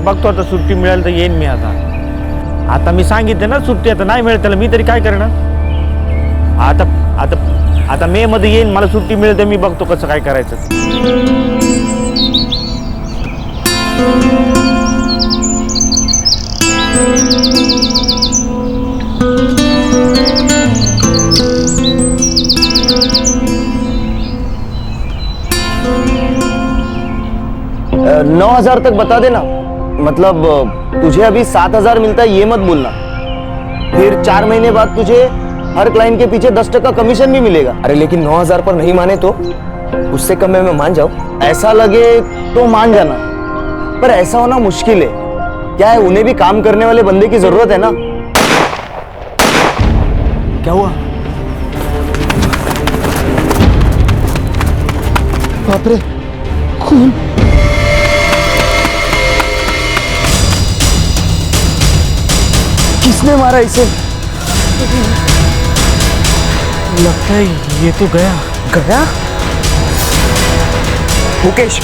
बघतो आता सुट्टी मिळेल तर येईन मी आता. आता मी सांगितलं ना सुट्टी आता नाही मिळेल त्याला मी तरी काय करणार. आता आता आता मे मध्ये येईन मला सुट्टी मिळेल तर मी बघतो कसं काय करायचं. नौ 9,000 तक बता देना. मतलब तुझे अभी 7,000 मिलता है ये मत बोलना. फिर 4 महीने बाद तुझे हर क्लाइंट के पीछे 10% कमीशन भी मिलेगा. अरे लेकिन 9,000 पर नहीं माने तो उससे कम में मैं मान जाऊं. ऐसा लगे तो मान जाना, पर ऐसा होना मुश्किल है. क्या है, उन्हें भी काम करने वाले बंदे की जरूरत है ना. क्या हुआ? बाप रे, खून. किसने मारा इसे? लगता है ये तो गया. गया? मुकेश,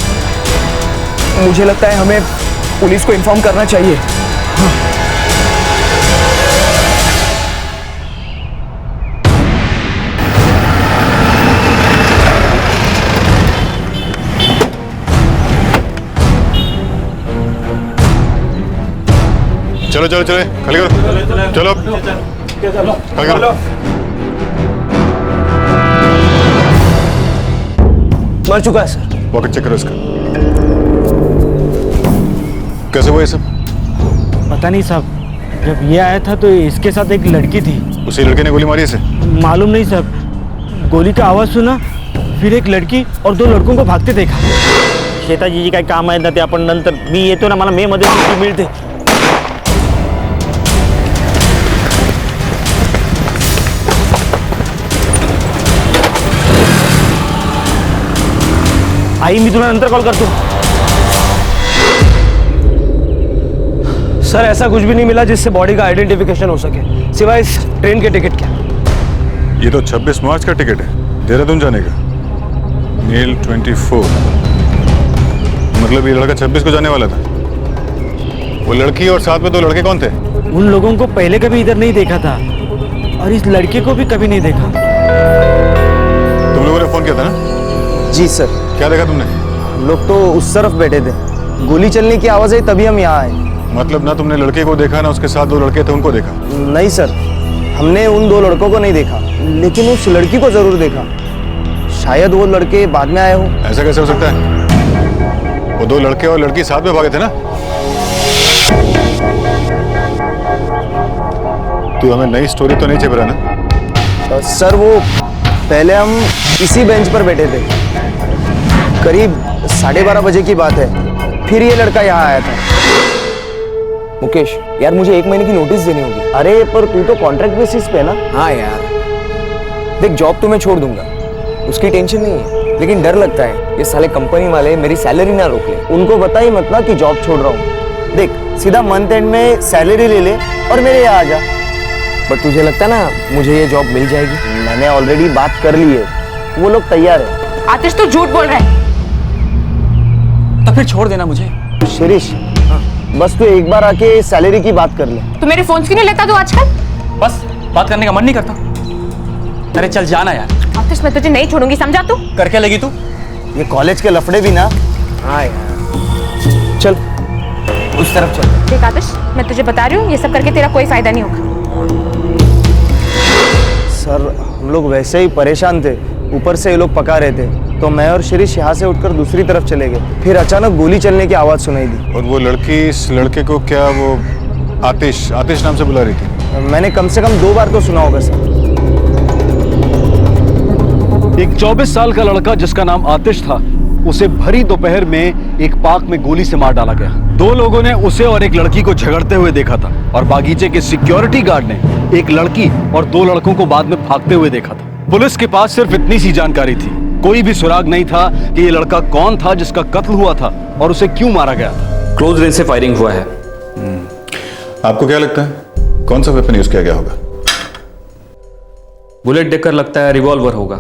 मुझे लगता है हमें पुलिस को इन्फॉर्म करना चाहिए. चलो चलो चले खाली करो. चलो खाली करो. मर चुका है सर. पॉकेट चेक करो इसका. कैसे हुआ ये सब? पता नहीं साहब, जब ये आया था तो इसके साथ एक लड़की थी. उसी लड़के ने गोली मारी इसे? मालूम नहीं साहब, गोली का आवाज सुना फिर एक लड़की और 2 लड़कों को भागते देखा. शेताजी जी काय काम आहेत ना ते आपण नंतर, मी येतो ना मला मे मध्ये सुट्टी मिळते. आई मी तुला नंतर कॉल करतो. सर ऐसा कुछ भी नहीं मिला जिससे बॉडी का आइडेंटिफिकेशन हो सके, सिवाय इस ट्रेन के टिकट के. ये तो 26 मार्च का टिकट है देहरादून जाने का. मेल 24. मतलब ये लड़का 26 को जाने वाला था. वो लड़की और साथ में 2 लड़के कौन थे? उन लोगों को पहले कभी इधर नहीं देखा था और इस लड़के को भी कभी नहीं देखा. तुम लोगों ने फोन किया था ना? जी सर. क्या देखा तुमने? हम लोग तो उस तरफ बैठे थे, गोली चलने की आवाज आई तभी हम यहाँ आए. मतलब ना तुमने लड़के को देखा ना उसके साथ 2 लड़के थे उनको देखा? नहीं सर, हमने उन 2 लड़कों को नहीं देखा, लेकिन उस लड़की को जरूर देखा. शायद वो लड़के बाद में आए हो. ऐसा कैसे हो सकता है? वो 2 लड़के और लड़की साथ में भागे थे ना? तू हमें नई स्टोरी तो नहीं छेप रहा ना? सर वो पहले हम इसी बेंच पर बैठे थे, करीब 12:30 बजे की बात है. फिर ये लड़का यहाँ आया था. मुकेश यार, मुझे 1 महीने की नोटिस देनी होगी. अरे पर तू तो कॉन्ट्रैक्ट बेसिस पे है ना. हाँ यार, देख जॉब तो मैं छोड़ दूंगा, उसकी टेंशन नहीं है, लेकिन डर लगता है ये साले कंपनी वाले मेरी सैलरी ना रोक ले. उनको बता ही मत ना कि जॉब छोड़ रहा हूँ. देख सीधा मंथ एंड में सैलरी ले ले और मेरे यहाँ आ जा. बट तुझे लगता ना मुझे ये जॉब मिल जाएगी? मैंने ऑलरेडी बात कर ली है, वो लोग तैयार है. आतिश तो झूठ बोल रहा है. तो फिर छोड़ देना मुझे. शिरीष, बस तू एक बार आके सैलरी की बात कर ले. तू मेरे फोन क्यों नहीं लेता तू आजकल? बस बात करने का मन नहीं करता. अरे चल जाना यार. आतिश मैं तुझे नहीं छोड़ूंगी, समझा तू? कर क्या लगी तू? ये कॉलेज के लफड़े भी ना. हाँ यार, चल उस तरफ चल. देख आतिश, मैं तुझे बता रही हूँ ये सब करके तेरा कोई फायदा नहीं होगा. सर हम लोग वैसे ही परेशान थे, ऊपर से ये लोग पका रहे थे, तो मैं और शिरीष यहाँ से उठकर दूसरी तरफ चले गए. फिर अचानक गोली चलने की आवाज सुनाई दी. और वो लड़की इस लड़के को क्या वो आतिश नाम से बुला रही थी? मैंने कम से कम 2 बार तो सुना होगा सर. एक 24 साल का लड़का जिसका नाम आतिश था, उसे भरी दोपहर में एक पार्क में गोली से मार डाला गया. 2 लोगों ने उसे और एक लड़की को झगड़ते हुए देखा था और बागीचे के सिक्योरिटी गार्ड ने एक लड़की और 2 लड़कों को बाद में भागते हुए देखा था. पुलिस के पास सिर्फ इतनी सी जानकारी थी, कोई भी सुराग नहीं था कि ये लड़का कौन था जिसका कत्ल हुआ था और उसे क्यों मारा गया था. क्लोज रेंज से फायरिंग हुआ है. आपको क्या लगता है कौन सा वेपन यूज किया गया होगा? बुलेट देखकर लगता है रिवॉल्वर होगा.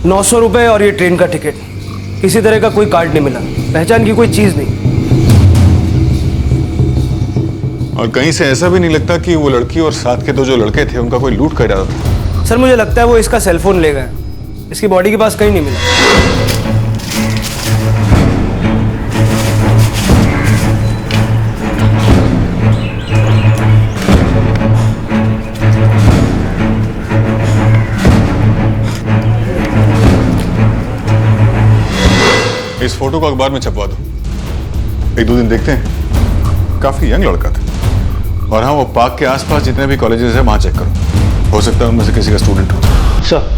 900 रुपए और ये ट्रेन का टिकट. किसी तरह का कोई कार्ड नहीं मिला, पहचान की कोई चीज नहीं। और कहीं से ऐसा भी नहीं लगता कि वो लड़की और साथ के दो जो लड़के थे उनका कोई लूट कर रहा था। सर मुझे लगता है वो इसका सेलफोन ले गए, इसकी बॉडी के पास कहीं नहीं मिला। इस फोटो को अखबार में छपवा दो, एक दो दिन देखते हैं। काफी यंग लड़का था। और हाँ, वो पार्क के आसपास जितने भी कॉलेजेस हैं वहां चेक करो, हो सकता है उनमें से किसी का स्टूडेंट हो। सर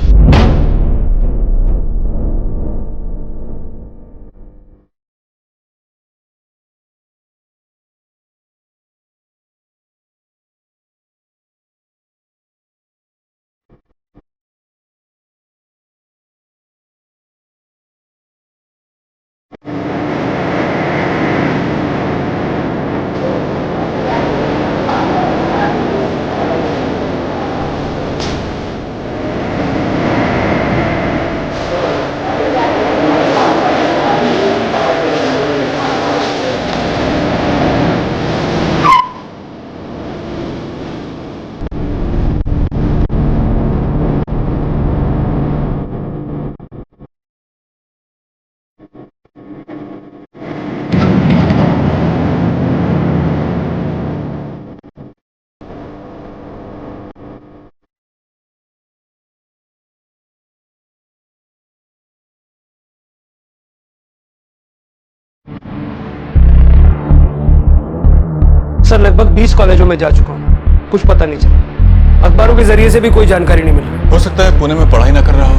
सर लगभग 20 कॉलेजों में जा चुका हूँ, कुछ पता नहीं चला। अखबारों के जरिए से भी कोई जानकारी नहीं मिल रही। हो सकता है पुणे में पढ़ाई ना कर रहा हो।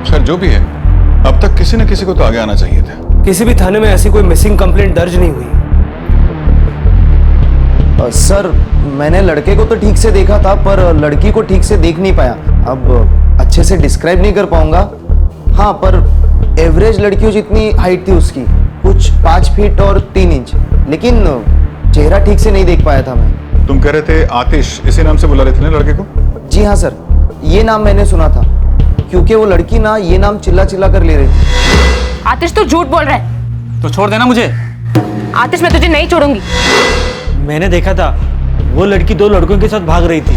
खैर जो भी है, अब तक किसी न किसी को तो आगे आना चाहिए था। किसी भी थाने में ऐसी कोई मिसिंग कंप्लेंट दर्ज नहीं हुई। सर मैंने लड़के को तो ठीक से देखा था, पर लड़की को ठीक से देख नहीं पाया। अब अच्छे से डिस्क्राइब नहीं कर पाऊंगा। हाँ, पर एवरेज लड़कियों जितनी हाइट थी उसकी, कुछ 5 फीट और 3 इंच, लेकिन चेहरा ठीक से नहीं देख पाया था मैं। तुम कह रहे थे आतिश, इसी नाम से बुला रहे थे ना लड़के को? जी हाँ सर, ये नाम मैंने सुना था, क्योंकि वो लड़की ना ये नाम चिल्ला चिल्ला कर ले रही थी। आतिश तू झूठ बोल रहा है। तो छोड़ देना मुझे। आतिश मैं तुझे नहीं छोड़ूंगी। मैंने देखा था वो लड़की 2 लड़कों के साथ भाग रही थी।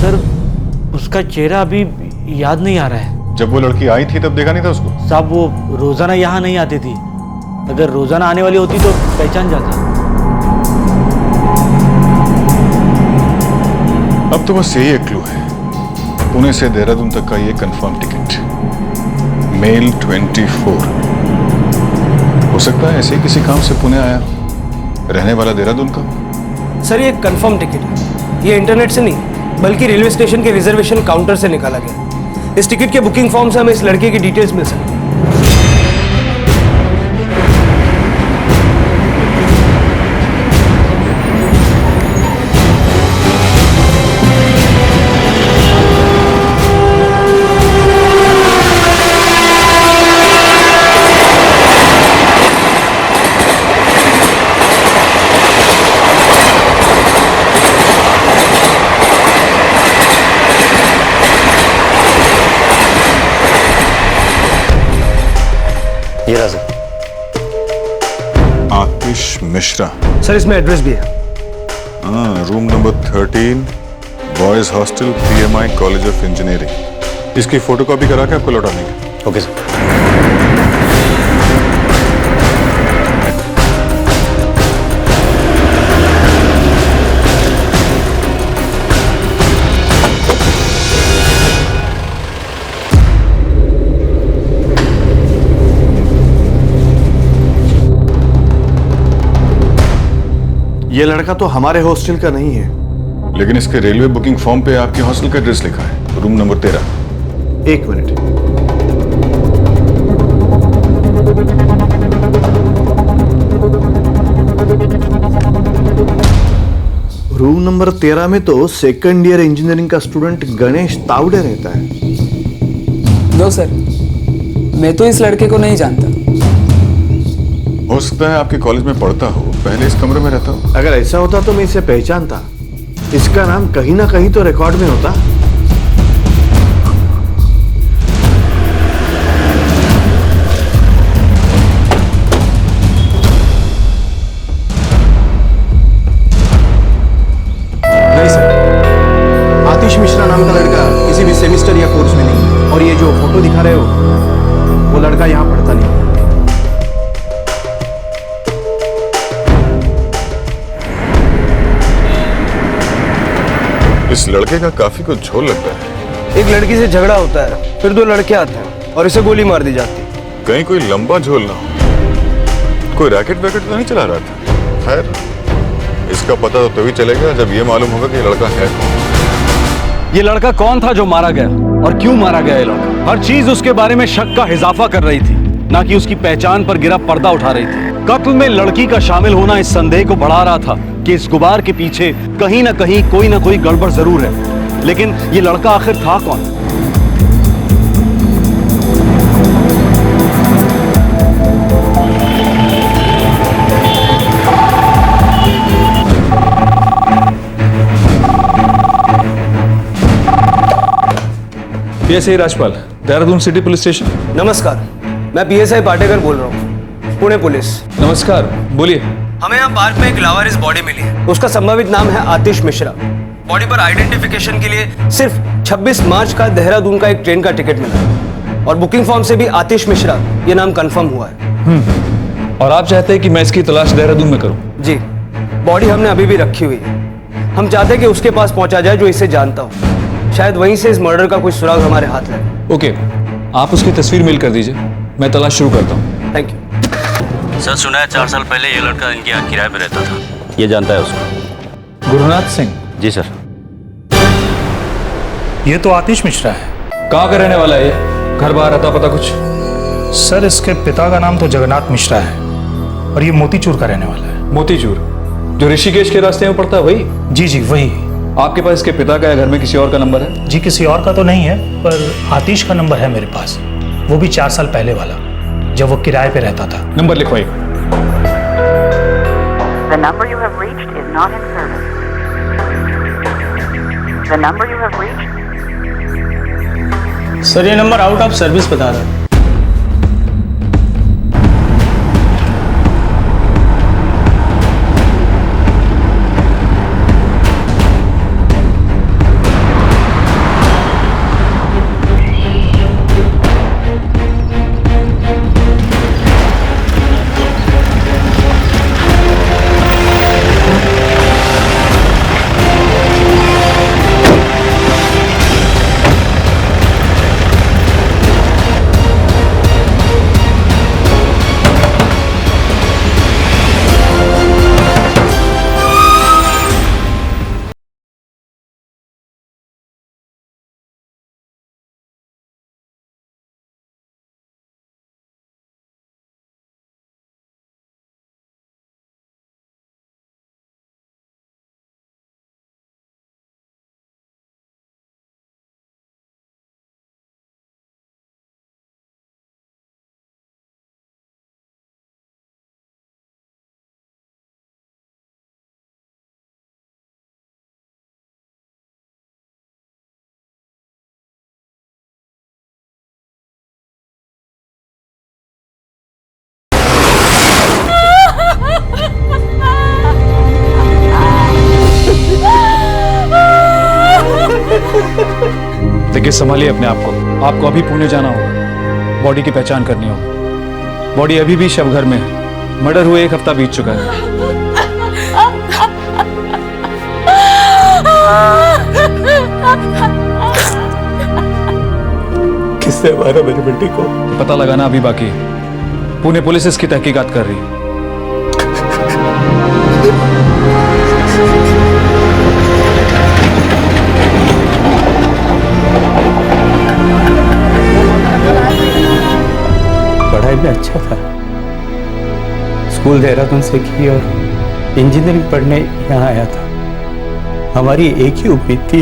सर उसका चेहरा अभी याद नहीं आ रहा है। जब वो लड़की आई थी तब देखा नहीं था उसको? साहब वो रोजाना यहाँ नहीं आती थी, अगर रोजाना आने वाली होती तो पहचान जाता। अब तो बस यही एक क्लू है, पुणे से देहरादून तक का ये कंफर्म टिकट, मेल 24। हो सकता है ऐसे ही किसी काम से पुणे आया, रहने वाला देहरादून का। सर ये कंफर्म टिकट है, ये इंटरनेट से नहीं बल्कि रेलवे स्टेशन के रिजर्वेशन काउंटर से निकाला गया। इस टिकट के बुकिंग फॉर्म से हमें इस लड़के की डिटेल्स मिल सकती है। ये रहा सर। आतिश मिश्रा। सर इसमें एड्रेस भी है। हाँ, room number 13, boys hostel, PMI college of engineering. इसकी फोटोकॉपी करा के आपको लौटा देंगे। Okay sir. ये लड़का तो हमारे हॉस्टल का नहीं है। लेकिन इसके रेलवे बुकिंग फॉर्म पे आपके हॉस्टल का एड्रेस लिखा है, रूम नंबर 13। एक मिनट, रूम नंबर 13 में तो सेकंड ईयर इंजीनियरिंग का स्टूडेंट गणेश तावड़े रहता है। नो सर, मैं तो इस लड़के को नहीं जानता। हो सकता है आपके कॉलेज में पढ़ता हो, पहले इस कमरे में रहता हो। अगर ऐसा होता तो मैं इसे पहचानता। इसका नाम कहीं ना कहीं तो रिकॉर्ड में होता। इस लड़के का काफी कुछ झोल लगता है। एक लड़की से झगड़ा होता है, फिर 2 लड़के आते हैं और इसे गोली मार दी जाती है। कहीं कोई लंबा झोल ना हो, कोई रैकेट वैकेट तो नहीं चला रहा था। खैर, इसका पता तो तभी चलेगा जब ये मालूम होगा कि ये लड़का है कौन। ये लड़का कौन था जो मारा गया और क्यों मारा गया? ये लड़का हर चीज उसके बारे में शक का इजाफा कर रही थी, ना कि उसकी पहचान पर गिरा पर्दा उठा रही थी। कत्ल में लड़की का शामिल होना इस संदेह को बढ़ा रहा था कि इस गुबार के पीछे कहीं ना कहीं कोई ना कोई गड़बड़ जरूर है। लेकिन ये लड़का आखिर था कौन? PSI Rajpal, Dehradun city police station. नमस्कार, मैं पीएसआई पाटेकर बोल रहा हूँ, पुणे पुलिस। नमस्कार, बोलिए। हमें यहाँ पार्क में एक लावारिस बॉडी मिली है। उसका संभावित नाम है आतिश मिश्रा। बॉडी पर आइडेंटिफिकेशन के लिए सिर्फ 26 मार्च का देहरादून का एक ट्रेन का टिकट मिला और बुकिंग फॉर्म से भी आतिश मिश्रा ये नाम कंफर्म हुआ है। और आप चाहते हैं कि मैं इसकी तलाश देहरादून में करूं? जी, बॉडी हमने अभी भी रखी हुई है। हम चाहते हैं कि उसके पास पहुंचा जाए जो इसे जानता हो। शायद वहीं से इस मर्डर का कोई सुराग हमारे हाथ लगे। ओके, आप उसकी तस्वीर मेल कर दीजिए, मैं तलाश शुरू करता हूँ। Thank you. सर, सुना है 4 साल पहले ये लड़का इनके यहाँ किराए पे रहता था। ये जानता है उसको? गुरुनाथ सिंह। जी सर। ये तो आतिश मिश्रा है। कहाँ का रहने वाला है ये? घर बाहर आता पता कुछ? सर, इसके पिता का नाम तो जगन्नाथ मिश्रा है और ये मोतीचूर का रहने वाला है। मोतीचूर, जो ऋषिकेश के रास्ते में पड़ता है वही? जी जी, वही। आपके पास इसके पिता का या घर में किसी और का नंबर है? जी, किसी और का तो नहीं है, पर आतिश का नंबर है मेरे पास, वो भी 4 साल पहले वाला, जब वो किराए पे रहता था। Number लिखवाइए। The number you have reached is not in service. The number you have reached. Sir, ये नंबर आउट ऑफ सर्विस बता रहा है। देखिए, संभालिए अपने आप को। आपको अभी पुणे जाना होगा, बॉडी की पहचान करनी होगी। बॉडी अभी भी शवघर में है। मर्डर हुए 1 हफ्ता बीत चुका है। किसने मारा मेरी बेटी को? पता लगाना अभी बाकी है। पुणे पुलिस इसकी तहकीकात कर रही है। पढ़ाई में अच्छा था, स्कूल देहरादून से की और इंजीनियरिंग पढ़ने यहाँ आया था। हमारी एक ही उम्मीद थी।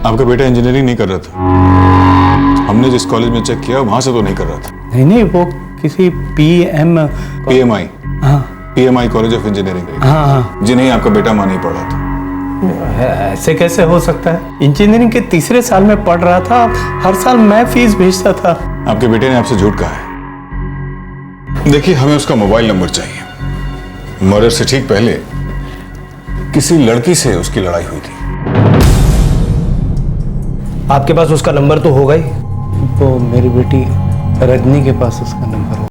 आपका बेटा इंजीनियरिंग नहीं कर रहा था? हमने जिस कॉलेज में चेक किया वहां से तो नहीं कर रहा था। नहीं नहीं, वो किसी PMI। हाँ, PMI कॉलेज ऑफ इंजीनियरिंग। हाँ हाँ। जी नहीं, आपका बेटा वहां नहीं पढ़ रहा था। ऐसे कैसे हो सकता है? इंजीनियरिंग के 3रे साल में पढ़ रहा था, हर साल मैं फीस भेजता था। आपके बेटे ने आपसे झूठ कहा है। देखिए, हमें उसका मोबाइल नंबर चाहिए। मर्डर से ठीक पहले किसी लड़की से उसकी लड़ाई हुई थी। आपके पास उसका नंबर तो होगा ही। वो मेरी बेटी रजनी के पास उसका नंबर है।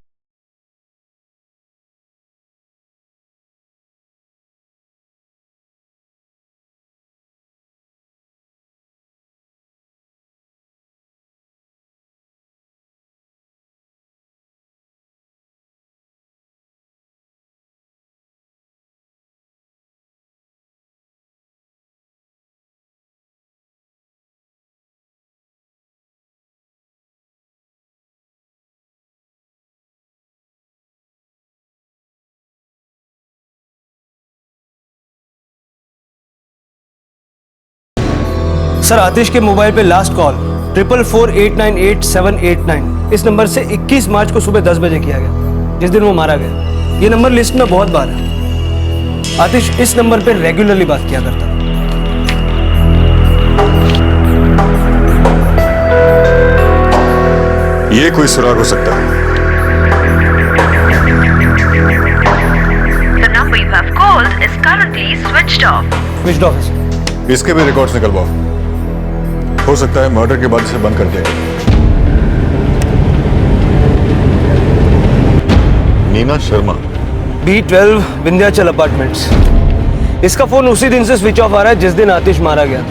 सर आतिश के मोबाइल पे लास्ट कॉल 4448988789 इस नंबर से 21 मार्च को सुबह 10 बजे किया गया, जिस दिन वो मारा गया। ये नंबर लिस्ट में बहुत बार है। आतिश इस नंबर पे रेगुलरली बात किया करता है। ये कोई सुराग हो सकता है। The number you have called is currently switched off. Switched off है। इसके भी रिकॉर्ड्स निकलवाओ। हो सकता है मर्डर के बाद इसे बंद कर दिया। Neena Sharma, B12 Vindhyachal apartments. इसका फोन उसी दिन से स्विच ऑफ आ रहा है जिस दिन आतिश मारा गया था।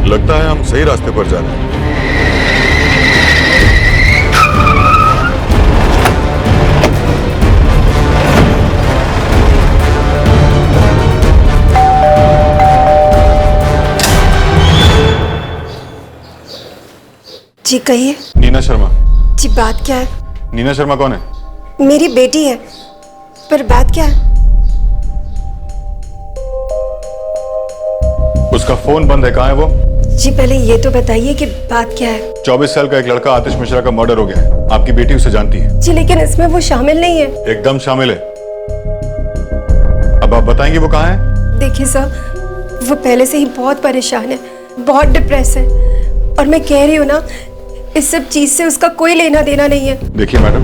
लगता है हम सही रास्ते पर जा रहे हैं। जी कहिए। नीना शर्मा। जी बात क्या है? नीना शर्मा कौन है? मेरी बेटी है, पर बात क्या है? उसका फोन बंद है, कहाँ है वो? जी पहले ये तो बताइए कि बात क्या है? 24 साल का एक लड़का आतिश मिश्रा का मर्डर हो गया है। आपकी बेटी उसे जानती है? जी लेकिन इसमें वो शामिल नहीं है। एकदम शामिल है। अब आप बताएंगे वो कहाँ है? देखिए सर, वो पहले से ही बहुत परेशान है, बहुत डिप्रेस है, और मैं कह रही हूँ ना, इस सब चीज से उसका कोई लेना देना नहीं है। देखिए मैडम,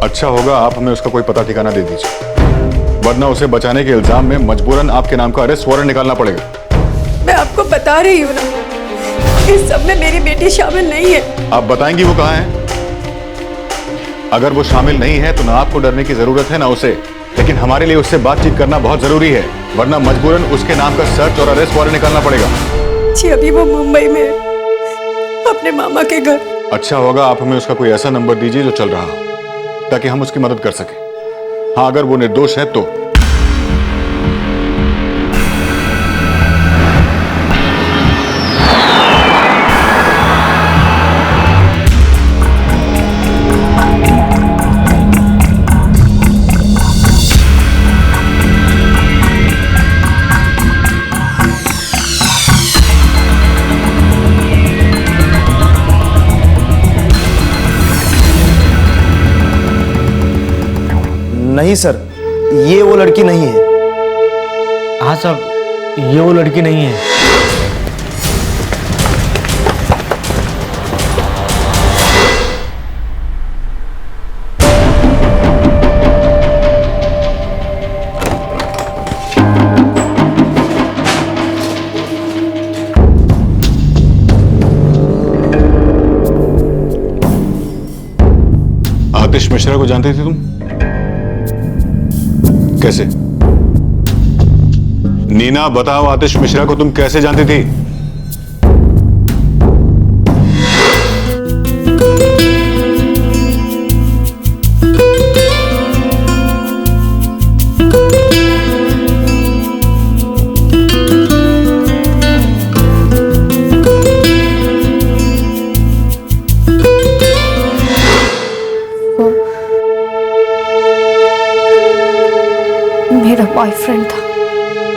अच्छा होगा आप हमें उसका कोई पता ठिकाना दे दीजिए, वरना उसे बचाने के इल्जाम में मजबूरन आपके नाम का अरेस्ट वारंट निकालना पड़ेगा। मैं आपको बता रही हूँ ना, इस सब में मेरी बेटी शामिल नहीं है। आप बताएंगी वो कहाँ है? अगर वो शामिल नहीं है तो ना आपको डरने की जरूरत है ना उसे, लेकिन हमारे लिए उससे बातचीत करना बहुत जरूरी है, वरना मजबूरन उसके नाम का सर्च और अरेस्ट वारंट निकालना पड़ेगा। जी अभी वो मुंबई में है, अपने मामा के घर। अच्छा होगा आप हमें उसका कोई ऐसा नंबर दीजिए जो चल रहा हो, ताकि हम उसकी मदद कर सकें। हाँ, अगर वो निर्दोष है तो। नहीं सर, ये वो लड़की नहीं है। हाँ साहब, ये वो लड़की नहीं है। आतिश मिश्रा को जानती थी तुम? कैसे? नीना बताओ, आतिश मिश्रा को तुम कैसे जानती थी? मेरा बॉयफ्रेंड था।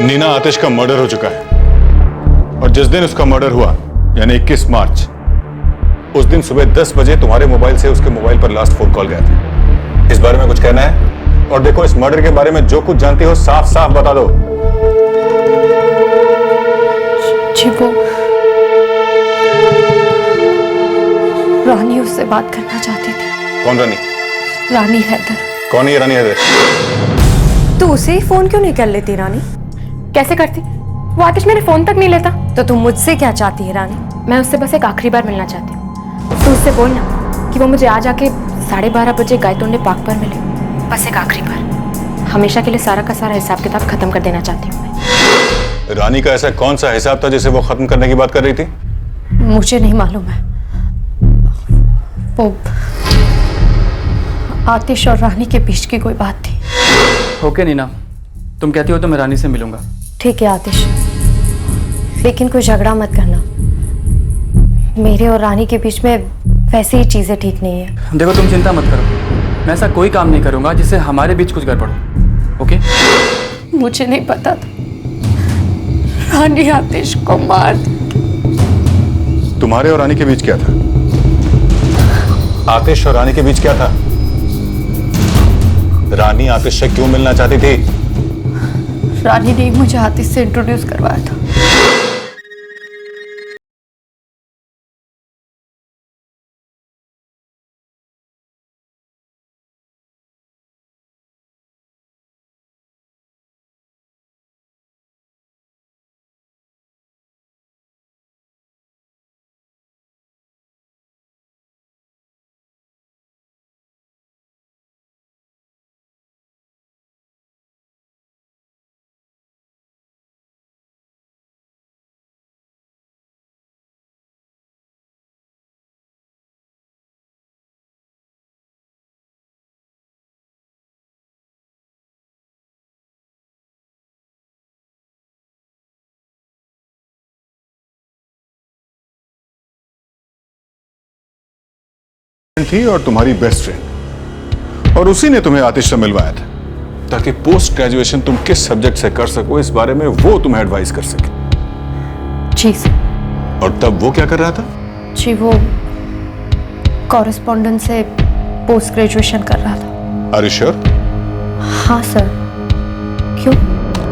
नीना, आतिश का मर्डर हो चुका है, और जिस दिन उसका मर्डर हुआ यानी 21 मार्च, उस दिन सुबह 10 बजे तुम्हारे मोबाइल से उसके मोबाइल पर लास्ट फोन कॉल गया था। इस बारे में कुछ कहना है? और देखो, इस मर्डर के बारे में जो कुछ जानती हो साफ साफ बता दो। जी वो रानी उससे बात करना चाहती थी। कौन रानी? रानी हैदर। कौन है ये रानी हैदर? तू उसे ही फोन क्यों नहीं कर लेती रानी? कैसे करती? वो आतिश मेरे फोन तक नहीं लेता। तो तुम मुझसे क्या चाहती है रानी? मैं उससे बस एक आखिरी बार मिलना चाहती हूँ। तू उससे बोलना कि वो मुझे आज आके 12:30 बजे गायतोंडे पार्क पर मिले। बस एक आखिरी बार, हमेशा के लिए सारा का सारा हिसाब किताब खत्म कर देना चाहती हूँ मैं। रानी का ऐसा कौन सा हिसाब था जिसे वो खत्म करने की बात कर रही थी? मुझे नहीं मालूम है। वो आतिश और रानी के बीच की कोई बात थी। ओके नीना, तुम कहती हो तो मैं रानी से मिलूंगा। ठीक है आतिश, लेकिन कोई झगड़ा मत करना। मेरे और रानी के बीच में वैसे ही चीजें ठीक नहीं है। देखो तुम चिंता मत करो, मैं ऐसा कोई काम नहीं करूंगा जिससे हमारे बीच कुछ गड़बड़ हो। ओके? मुझे नहीं पता था रानी आतिश को मार दी। तुम्हारे और रानी के बीच क्या था? आतिश और रानी के बीच क्या था? रानी आतिश से क्यों मिलना चाहती थी? रानी ने मुझे आतिश से इंट्रोड्यूस करवाया था। थी और तुम्हारी बेस्ट फ्रेंड, और उसी ने तुम्हें आतिश से मिलवाया था ताकि पोस्ट ग्रेजुएशन तुम किस सब्जेक्ट से कर सको इस बारे में वो तुम्हें एडवाइस कर सके। जी सर। और तब वो क्या कर रहा था? जी वो कॉरेस्पॉन्डेंट से पोस्ट ग्रेजुएशन कर रहा था। Are you sure? हाँ सर। क्यों?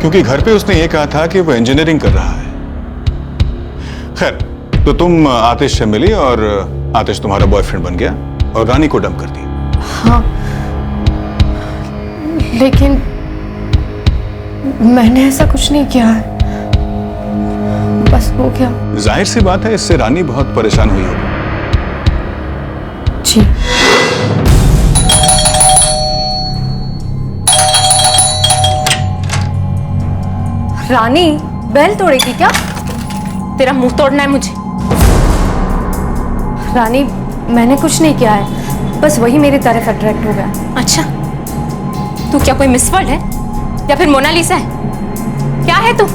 क्योंकि घर पे उसने ये कहा था कि वो इंजीनियरिंग कर रहा है। खैर, तो तुम आतिश से मिली और आतिश तुम्हारा बॉयफ्रेंड बन गया और रानी को डंप कर दी। हाँ, लेकिन मैंने ऐसा कुछ नहीं किया है, बस वो क्या। जाहिर सी बात है, इससे रानी बहुत परेशान हुई होगी। जी। रानी बेल तोड़ेगी क्या? तेरा मुंह तोड़ना है मुझे। रानी मैंने कुछ नहीं किया है, बस वही मेरी तरफ अट्रैक्ट हो गया। अच्छा, तू क्या कोई मिस वर्ल्ड है या फिर मोनालिसा है? क्या है तू?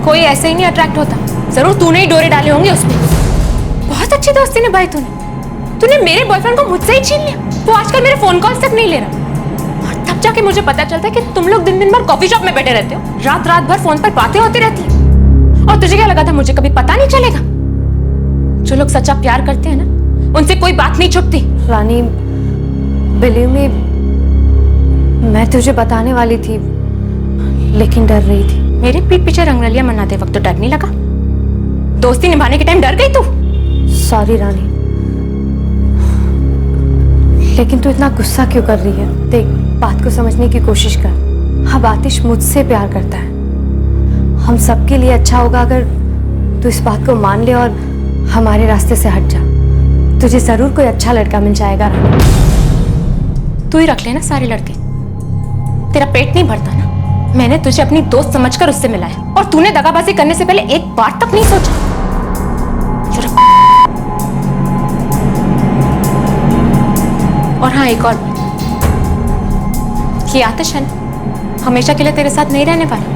कोई ऐसे ही नहीं अट्रैक्ट होता। जरूर तूने ही डोरे डाले होंगे उसमें। बहुत अच्छी दोस्ती निभाई तूने मेरे बॉयफ्रेंड को मुझसे ही छीन लिया। वो आजकल मेरे फोन कॉल्स तक नहीं ले रहा। और तब जाके मुझे पता चलता है कि तुम लोग दिन दिन भर कॉफी शॉप में बैठे रहते हो, रात भर फोन पर बातें होती रहती है। और तुझे क्या लगा था मुझे कभी पता नहीं चलेगा? जो लोग सच्चा प्यार करते हैं ना, उनसे कोई बात नहीं छुपती। रानी बिलीव मी, मैं तुझे बताने वाली थी लेकिन डर रही थी। मेरे पीठ पीछे रंगरलियां मनाते वक्त तो डर नहीं लगा? दोस्ती निभाने के टाइम डर गई तू? सॉरी रानी, लेकिन तू इतना गुस्सा क्यों कर रही है? देख, बात को समझने की कोशिश कर। अब आतिश मुझसे प्यार करता है। हम सबके लिए अच्छा होगा अगर तू इस बात को मान ले और हमारे रास्ते से हट जा। तुझे जरूर कोई अच्छा लड़का मिल जाएगा रानी। तू ही रख लेना सारे लड़के, तेरा पेट नहीं भरता ना। मैंने तुझे अपनी दोस्त समझकर उससे मिलाया और तूने दगाबाजी करने से पहले एक बार तक नहीं सोचा। और हाँ, एक और बात, कि आतिश है ना, हमेशा के लिए तेरे साथ नहीं रहने वाला।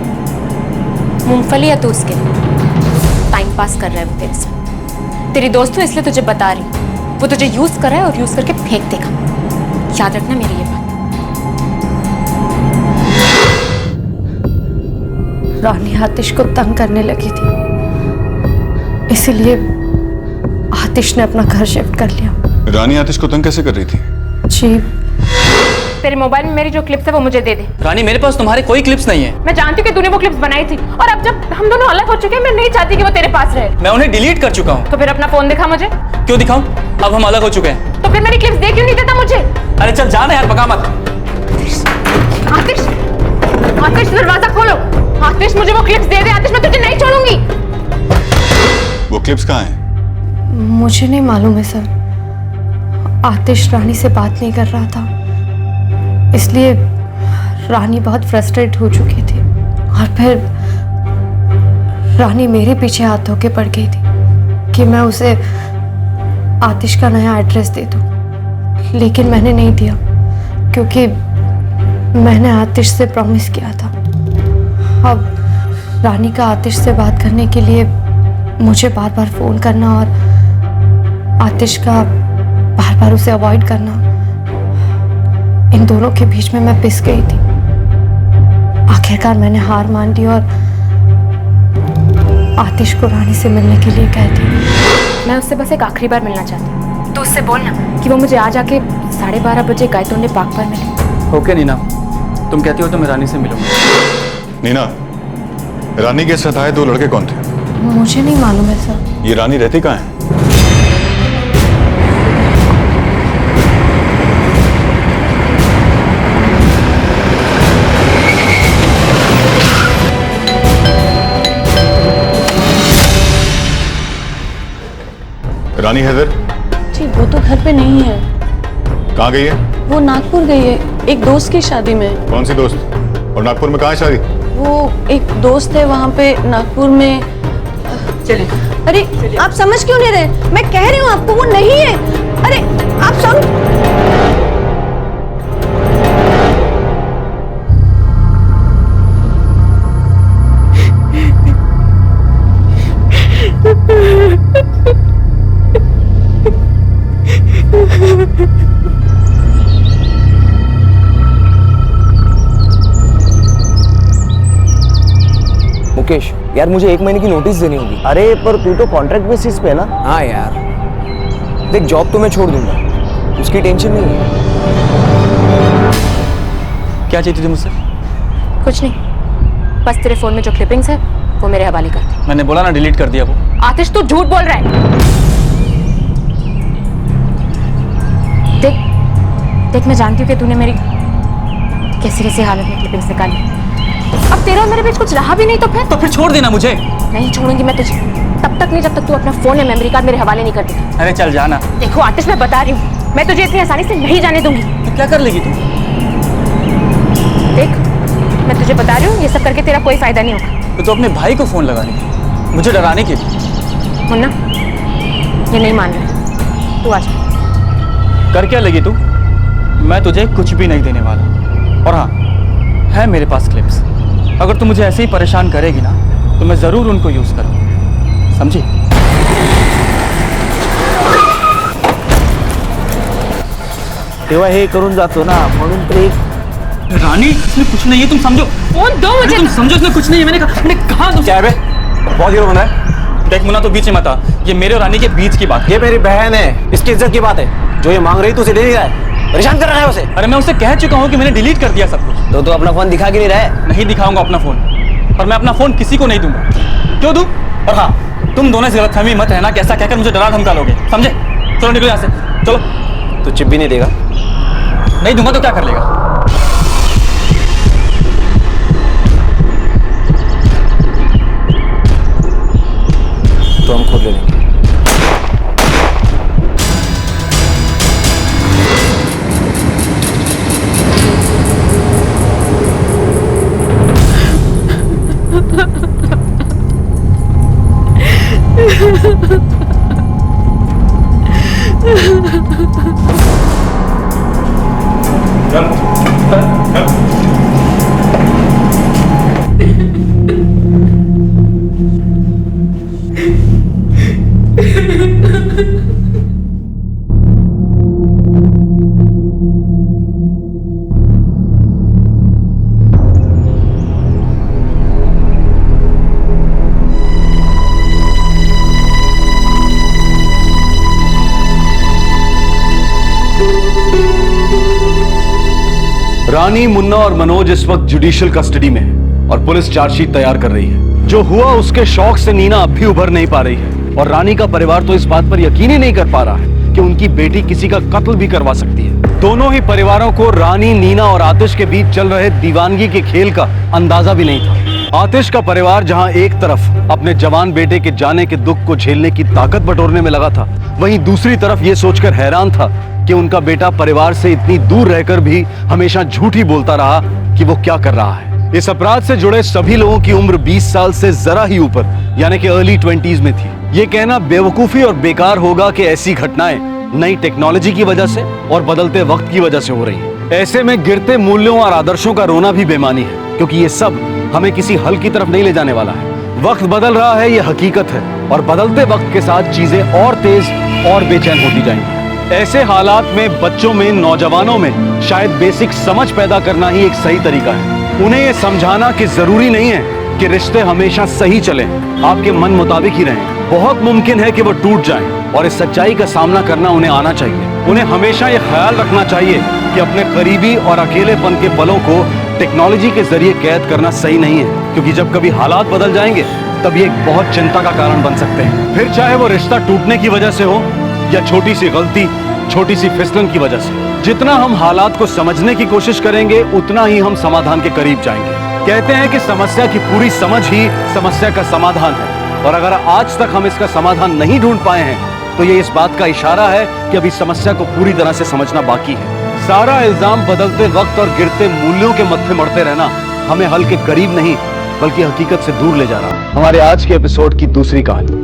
मूंगफली है तू उसके लिए, टाइम पास कर रहा है वो तेरे साथ। तेरी दोस्त हूं इसलिए तुझे बता रही, वो तुझे यूज कर रहा है और यूज करके फेंक देगा। याद रखना मेरी ये बात। रानी आतिश को तंग करने लगी थी, इसीलिए आतिश ने अपना घर शिफ्ट कर लिया। रानी आतिश को तंग कैसे कर रही थी? जी, तेरे मोबाइल में मेरी जो क्लिप्स है वो मुझे दे दे। रानी, मेरे पास तुम्हारे कोई क्लिप्स नहीं है। मैं जानती हूँ कि तूने वो क्लिप्स बनाई थी, और अब जब हम दोनों अलग हो चुके हैं, मैं नहीं चाहती कि वो तेरे पास रहे। मैं उन्हें डिलीट कर चुका हूँ। तो फिर अपना फोन दिखा मुझे। क्यों दिखाऊं? अब हम अलग हो चुके हैं। तो फिर मेरी क्लिप्स दे क्यों नहीं देता मुझे? अरे चल जाना यार, पका मत। आतिश, आतिश दरवाजा खोलो। आतिश मुझे वो क्लिप्स दे दे। आतिश मैं तुझे नहीं छोड़ूंगी। वो क्लिप्स कहाँ हैं? मुझे नहीं मालूम है सर। आतिश रानी से बात नहीं कर रहा था, इसलिए रानी बहुत फ्रस्ट्रेट हो चुकी थी और फिर रानी मेरे पीछे हाथ धो के पड़ गई थी कि मैं उसे आतिश का नया एड्रेस दे दूं, लेकिन मैंने नहीं दिया क्योंकि मैंने आतिश से प्रॉमिस किया था। अब रानी का आतिश से बात करने के लिए मुझे बार बार फोन करना और आतिश का बार बार उसे अवॉइड करना, इन दोनों के बीच में मैं पिस गई थी। आखिरकार मैंने हार मान ली और आतिश को रानी से मिलने के लिए कह दी। मैं उससे बस एक आखिरी बार मिलना चाहती हूँ, तो उससे बोलना कि वो मुझे आज आके 12:30 बजे गायतोंडे पार्क पर मिले। ओके नीना, तुम कहती हो तो मैं रानी से मिलूंगा। नीना, रानी के साथ आए 2 लड़के कौन थे? मुझे नहीं मालूम है सर। ये रानी रहती कहाँ है? रानी हैदर जी वो तो घर पे नहीं है। कहाँ गई है? वो नागपुर गई है एक दोस्त की शादी में। कौन सी दोस्त? और नागपुर में कहाँ है शादी? वो एक दोस्त है वहाँ पे नागपुर में। चले। अरे आप समझ क्यों नहीं रहे? मैं कह रही हूँ आपको वो नहीं है। अरे आप मुकेश यार, मुझे 1 महीने की नोटिस देनी होगी। अरे पर तू तो कॉन्ट्रैक्ट बेसिस पे है ना। हाँ यार, देख जॉब तो मैं छोड़ दूंगा, उसकी टेंशन नहीं है। क्या चाहिए थी मुझसे? कुछ नहीं, बस तेरे फोन में जो क्लिपिंग्स है वो मेरे हवाले कर दे। मैंने बोला ना डिलीट कर दिया वो। आतिश तू झूठ बोल रहा है। देख मैं जानती हूँ कि तूने मेरी कैसी कैसी हालत में क्लिपिंग्स निकाली। अब तेरा और मेरे बीच कुछ रहा भी नहीं तो फिर छोड़ देना मुझे। नहीं छोड़ूंगी मैं तुझे, तब तक नहीं जब तक तू अपना फोन या मेमोरी कार्ड मेरे हवाले नहीं कर देती। अरे चल जाना। देखो आतिश, मैं बता रही हूँ, मैं तुझे इतनी आसानी से नहीं जाने दूंगी। तो क्या कर लेगी तू? देख मैं तुझे बता रही हूँ, ये सब करके तेरा कोई फायदा नहीं होगा। तो अपने भाई को फोन लगाने की, मुझे डराने के लिए। मुन्ना ये नहीं मान रहा, तू आ जा। कर क्या लेगी तू? मैं तुझे कुछ भी नहीं देने वाला। और हाँ, है मेरे पास क्लिप्स। अगर तू मुझे ऐसे ही परेशान करेगी ना तो मैं जरूर उनको यूज करूंगा, समझी? तेव्हा हे करून जातो ना, म्हणून तर एक रानी इसमें कुछ नहीं है, तुम समझो। फोन दो मुझे। तुम समझो इसमें कुछ नहीं है। मैंने कहा तुम क्या है बे? बहुत हीरो बना है। देख मुन्ना, तो बीच में मत आ। ये मेरे और रानी के बीच की बात। ये मेरी बहन है, इसकी इज्जत की बात है। जो ये मांग रही तू उसे दे नहीं रहा है, परेशान कर रहा है उसे। अरे मैं उसे कह चुका हूँ कि मैंने डिलीट कर दिया सब कुछ। तो तू अपना फोन दिखा क्यों नहीं रहा है? नहीं दिखाऊंगा अपना फोन, और मैं अपना फोन किसी को नहीं दूंगा। क्यों दूं? और हाँ, तुम दोनों से गलतफहमी मत है ना, कैसा कहकर मुझे डरा धमका लोगे, समझे? चलो निकलो यहाँ से, चलो। तू चिप भी नहीं देगा? नहीं दूंगा तो क्या कर लेगा? तो हम खुद ले लेंगे। रानी, मुन्ना और मनोज इस वक्त जुडिशियल कस्टडी में है और पुलिस चार्जशीट तैयार कर रही है। जो हुआ उसके शौक से नीना अब भी उभर नहीं पा रही है और रानी का परिवार तो इस बात पर यकीन ही नहीं कर पा रहा है कि उनकी बेटी किसी का कत्ल भी करवा सकती है। दोनों ही परिवारों को रानी, नीना और आतिश के बीच चल रहे दीवानगी के खेल का अंदाजा भी नहीं था। आतिश का परिवार जहां एक तरफ अपने जवान बेटे के जाने के दुख को झेलने की ताकत बटोरने में लगा था, वहीं दूसरी तरफ ये सोचकर हैरान था कि उनका बेटा परिवार से इतनी दूर रहकर भी हमेशा झूठ ही बोलता रहा कि वो क्या कर रहा है। इस अपराध से जुड़े सभी लोगों की उम्र 20 साल से जरा ही ऊपर यानी कि अर्ली 20s में थी। ये कहना बेवकूफी और बेकार होगा कि ऐसी घटनाएं नई टेक्नोलॉजी की वजह से और बदलते वक्त की वजह से हो रही है। ऐसे में गिरते मूल्यों और आदर्शों का रोना भी बेमानी है, क्योंकि ये सब हमें किसी हल की तरफ नहीं ले जाने वाला है। वक्त बदल रहा है, ये हकीकत है, और बदलते वक्त के साथ चीजें और तेज और बेचैन होती जाएंगी। ऐसे हालात में बच्चों में, नौजवानों में शायद बेसिक समझ पैदा करना ही एक सही तरीका है। उन्हें ये समझाना कि जरूरी नहीं है कि रिश्ते हमेशा सही चलें, आपके मन मुताबिक ही रहें। बहुत मुमकिन है कि वो टूट जाएं और इस सच्चाई का सामना करना उन्हें आना चाहिए। उन्हें हमेशा ये ख्याल रखना चाहिए कि अपने करीबी और अकेलेपन के पलों को टेक्नोलॉजी के जरिए कैद करना सही नहीं है, क्योंकि जब कभी हालात बदल जाएंगे तब ये एक बहुत चिंता का कारण बन सकते हैं। फिर चाहे वो रिश्ता टूटने की वजह से हो या छोटी सी गलती, छोटी सी फिसलन की वजह से। जितना हम हालात को समझने की कोशिश करेंगे उतना ही हम समाधान के करीब जाएंगे। कहते हैं कि समस्या की पूरी समझ ही समस्या का समाधान है, और अगर आज तक हम इसका समाधान नहीं ढूंढ पाए हैं तो ये इस बात का इशारा है कि अभी समस्या को पूरी तरह से समझना बाकी है। सारा इल्जाम बदलते वक्त और गिरते मूल्यों के मत्थे मढ़ते रहना हमें हल के करीब नहीं बल्कि हकीकत से दूर ले जा रहा है। हमारे आज के एपिसोड की दूसरी कहानी।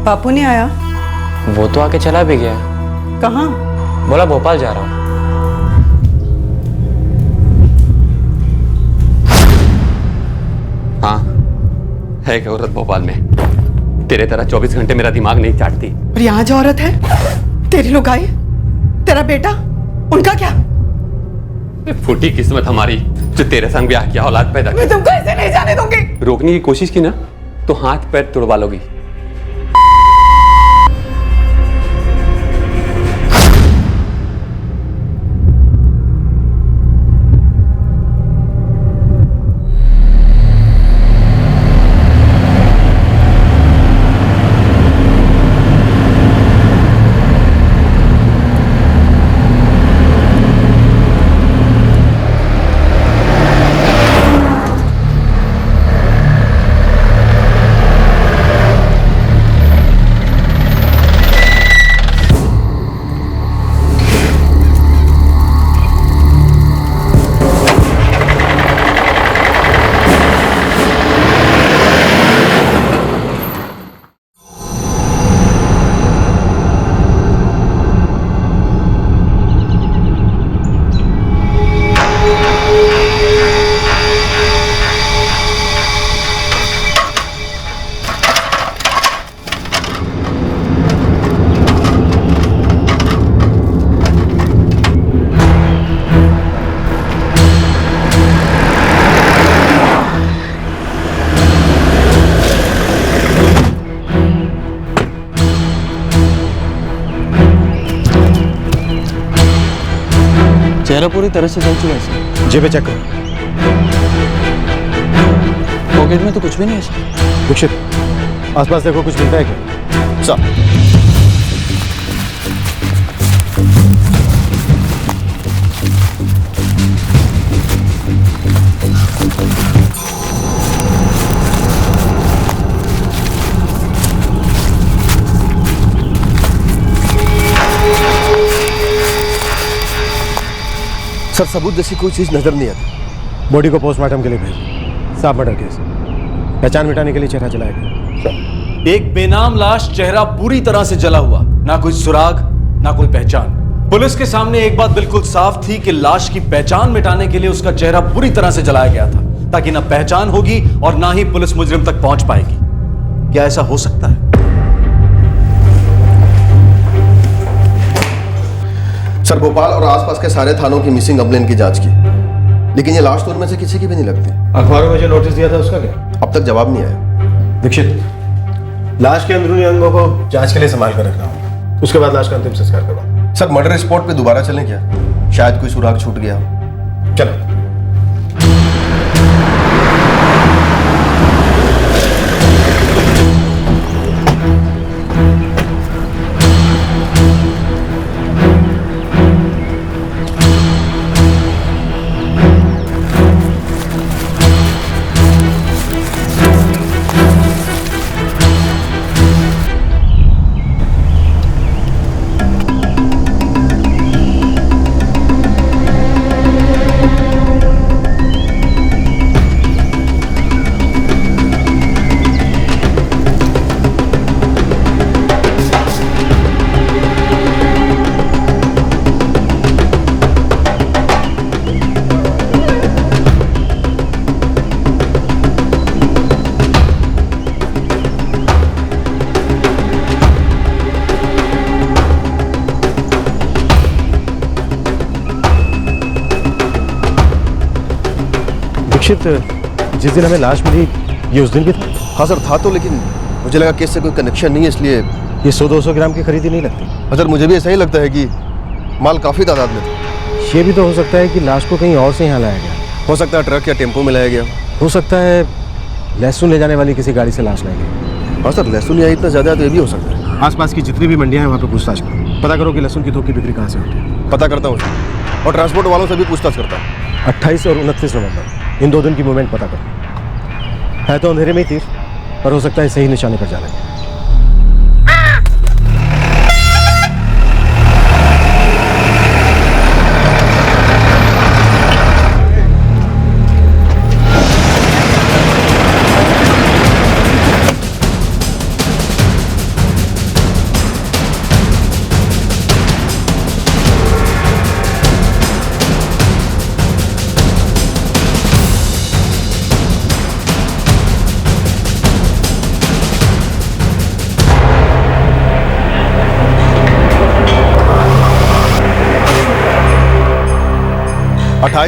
बापू नहीं आया? वो तो आके चला भी गया। कहाँ? बोला भोपाल जा रहा हूँ। हाँ, है एक औरत भोपाल में। तेरे तरह 24 घंटे मेरा दिमाग नहीं चाटती। और यहाँ जो औरत है तेरी लुगाई, तेरा बेटा, उनका क्या? फूटी किस्मत हमारी जो तेरे संग ब्याह किया, औलाद पैदा की। मैं तुमको ऐसे नहीं जाने दूंगी। रोकने की कोशिश की ना तो हाथ पैर तोड़वा लोगी। चेहरा पूरी तरह से जल चुका है सर। जेबें चेक करो। पॉकेट में तो कुछ भी नहीं है सर। दीक्षित, आसपास देखो, कुछ मिलता है क्या? सर, सर सबूत जैसी कोई चीज नजर नहीं आती। बॉडी को पोस्टमार्टम के लिए भेज। साफ मर्डर केस, पहचान मिटाने के लिए चेहरा जलाया गया। एक बेनाम लाश, चेहरा पूरी तरह से जला हुआ, ना कोई सुराग ना कोई पहचान। पुलिस के सामने एक बात बिल्कुल साफ थी कि लाश की पहचान मिटाने के लिए उसका चेहरा पूरी तरह से जलाया गया था, ताकि ना पहचान होगी और ना ही पुलिस मुजरिम तक पहुंच पाएगी। क्या ऐसा हो सकता है? सर, भोपाल और आसपास के सारे थानों की मिसिंग कंप्लेन की जांच की। लेकिन ये लाश तो उनमें से किसी की भी नहीं लगती। अखबारों में जो नोटिस दिया था उसका क्या? अब तक जवाब नहीं आया। दीक्षित, लाश के अंदरूनी अंगों को जांच के लिए संभाल कर रखना होगा, उसके बाद लाश का अंतिम संस्कार करवाओ। सर, मर्डर स्पॉट पे दोबारा चलें क्या? शायद कोई सुराग छूट गया। चलो। जिस दिन हमें लाश मिली ये उस दिन भी था? हाँ सर, था तो, लेकिन मुझे लगा केस से कोई कनेक्शन नहीं है, इसलिए ये 100-200 ग्राम की खरीदी नहीं लगती। हाँ सर, मुझे भी ऐसा ही लगता है कि माल काफ़ी तादाद में था। ये भी तो हो सकता है कि लाश को कहीं और से यहाँ लाया गया। हो सकता है ट्रक या टेम्पो में लाया गया। हो सकता है लहसुन ले जाने वाली किसी गाड़ी से लाश लाई गई। हाँ सर, लहसुन यहाँ इतना ज़्यादा है तो ये भी हो सकता है। आसपास की जितनी भी मंडियाँ हैं वहाँ पर पूछताछ करो, पता करो कि लहसुन की थोक की बिक्री कहाँ से होती है। पता करता हूँ और ट्रांसपोर्ट वालों से भी पूछताछ करता हूँ। 28 और 29 नवंबर इन 2 दिन की मूवमेंट पता करो। है तो अंधेरे में ही तीर, पर हो सकता है सही निशाने पर जा रहे हैं।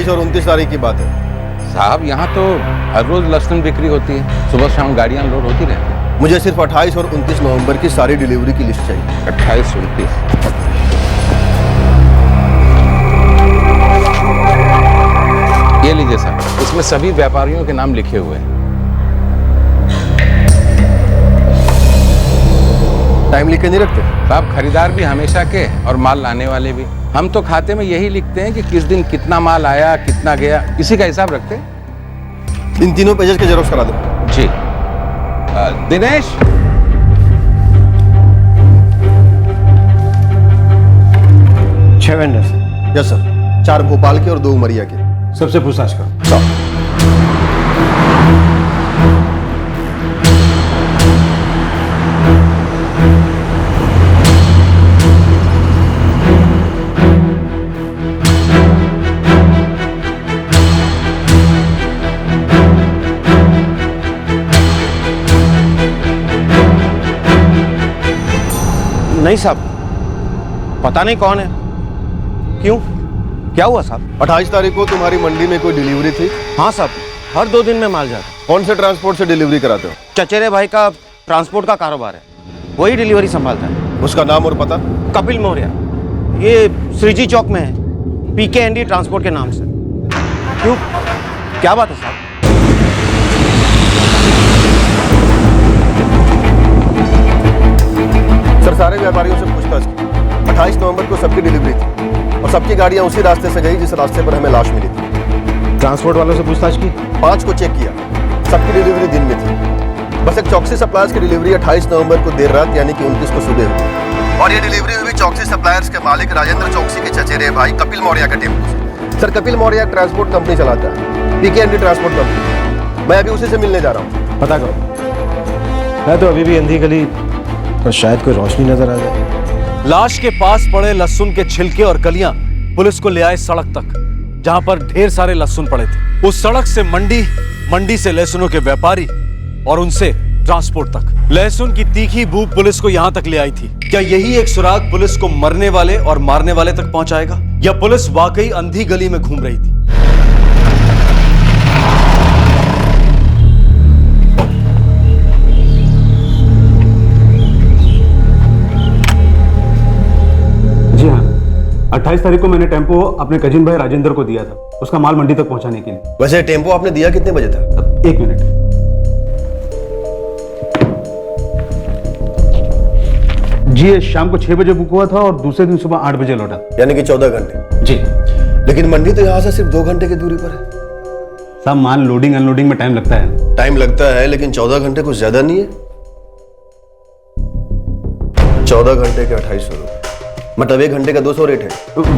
और 29 तारीख की बात है साहब। यहाँ तो हर रोज लहसुन बिक्री होती है, सुबह शाम गाड़ियाँ लोड होती रहती है। मुझे सिर्फ 28 और 29 नवंबर की सारी डिलीवरी की लिस्ट चाहिए। 28, 29। ये लीजिए साहब, इसमें सभी व्यापारियों के नाम लिखे हुए हैं। टाइम लिख के नहीं रखते साहब? खरीदार भी हमेशा के और माल लाने वाले भी। हम तो खाते में यही लिखते हैं कि किस दिन कितना माल आया, कितना गया, इसी का हिसाब रखते हैं। इन तीनों पेजेस के जेरोक्स करा दो। जी। दिनेश, छह वेंडर्स। यस सर, 4 भोपाल के और 2 उमरिया के। सबसे पूछताछ करो। नहीं साहब, पता नहीं कौन है। क्यों, क्या हुआ साहब? 28 तारीख को तुम्हारी मंडी में कोई डिलीवरी थी? हाँ साहब, हर 2 दिन में माल जाता। कौन से ट्रांसपोर्ट से डिलीवरी कराते हो? चचेरे भाई का ट्रांसपोर्ट का कारोबार है, वही डिलीवरी संभालता है। उसका नाम और पता? कपिल मौर्य, ये श्रीजी चौक में है, PKND ट्रांसपोर्ट के नाम से। क्यों, क्या बात है साहब? सर, सारे व्यापारियों से पूछताछ की। 28 नवंबर को सबकी डिलीवरी थी और सबकी गाड़ियां उसी रास्ते से गई जिस रास्ते पर हमें लाश मिली थी। ट्रांसपोर्ट वालों से पूछताछ की? 5 को चेक किया, सबकी डिलीवरी दिन में थी। बस एक चौकसी सप्लायर्स की डिलीवरी 28 नवंबर को देर रात यानी कि 29 को सुबह हुई। और ये डिलीवरी हुई चौकसी सप्लायर्स के मालिक राजेंद्र चौकसी के चचेरे भाई कपिल मौर्य का टेम्पो से। Sir, Kapil Maurya transport company चलाता है, PKND ट्रांसपोर्ट कंपनी। मैं अभी उसी से मिलने जा रहा हूँ। पता करो। मैं तो अभी भी अंधी गली, तो शायद कोई रोशनी नजर आ जाए। लाश के पास पड़े लहसुन के छिलके और कलियां पुलिस को ले आए सड़क तक, जहां पर ढेर सारे लहसुन पड़े थे। उस सड़क से मंडी, मंडी से लहसुनों के व्यापारी और उनसे ट्रांसपोर्ट तक। लहसुन की तीखी बू पुलिस को यहां तक ले आई थी। क्या यही एक सुराग पुलिस को मरने वाले और मारने वाले तक पहुंचाएगा, या पुलिस वाकई अंधी गली में घूम रही थी? 28 तारीख को मैंने टेम्पो अपने कजिन भाई राजेंद्र को दिया था, उसका माल मंडी तक पहुंचाने के लिए। वैसे टेम्पो आपने दिया कितने बजे था? 1 मिनट। जी ये शाम को 6 बजे बुक हुआ था और दूसरे दिन सुबह 8 बजे लौटा। यानी कि 14 घंटे। जी। लेकिन मंडी तो यहाँ से सिर्फ 2 घंटे की दूरी पर है। साहब माल लोडिंग अनलोडिंग में टाइम लगता है। टाइम लगता है लेकिन 14 घंटे कुछ ज्यादा नहीं है। 14 घंटे के 2800 रुपए, मतलब 1 घंटे का 200 रेट है।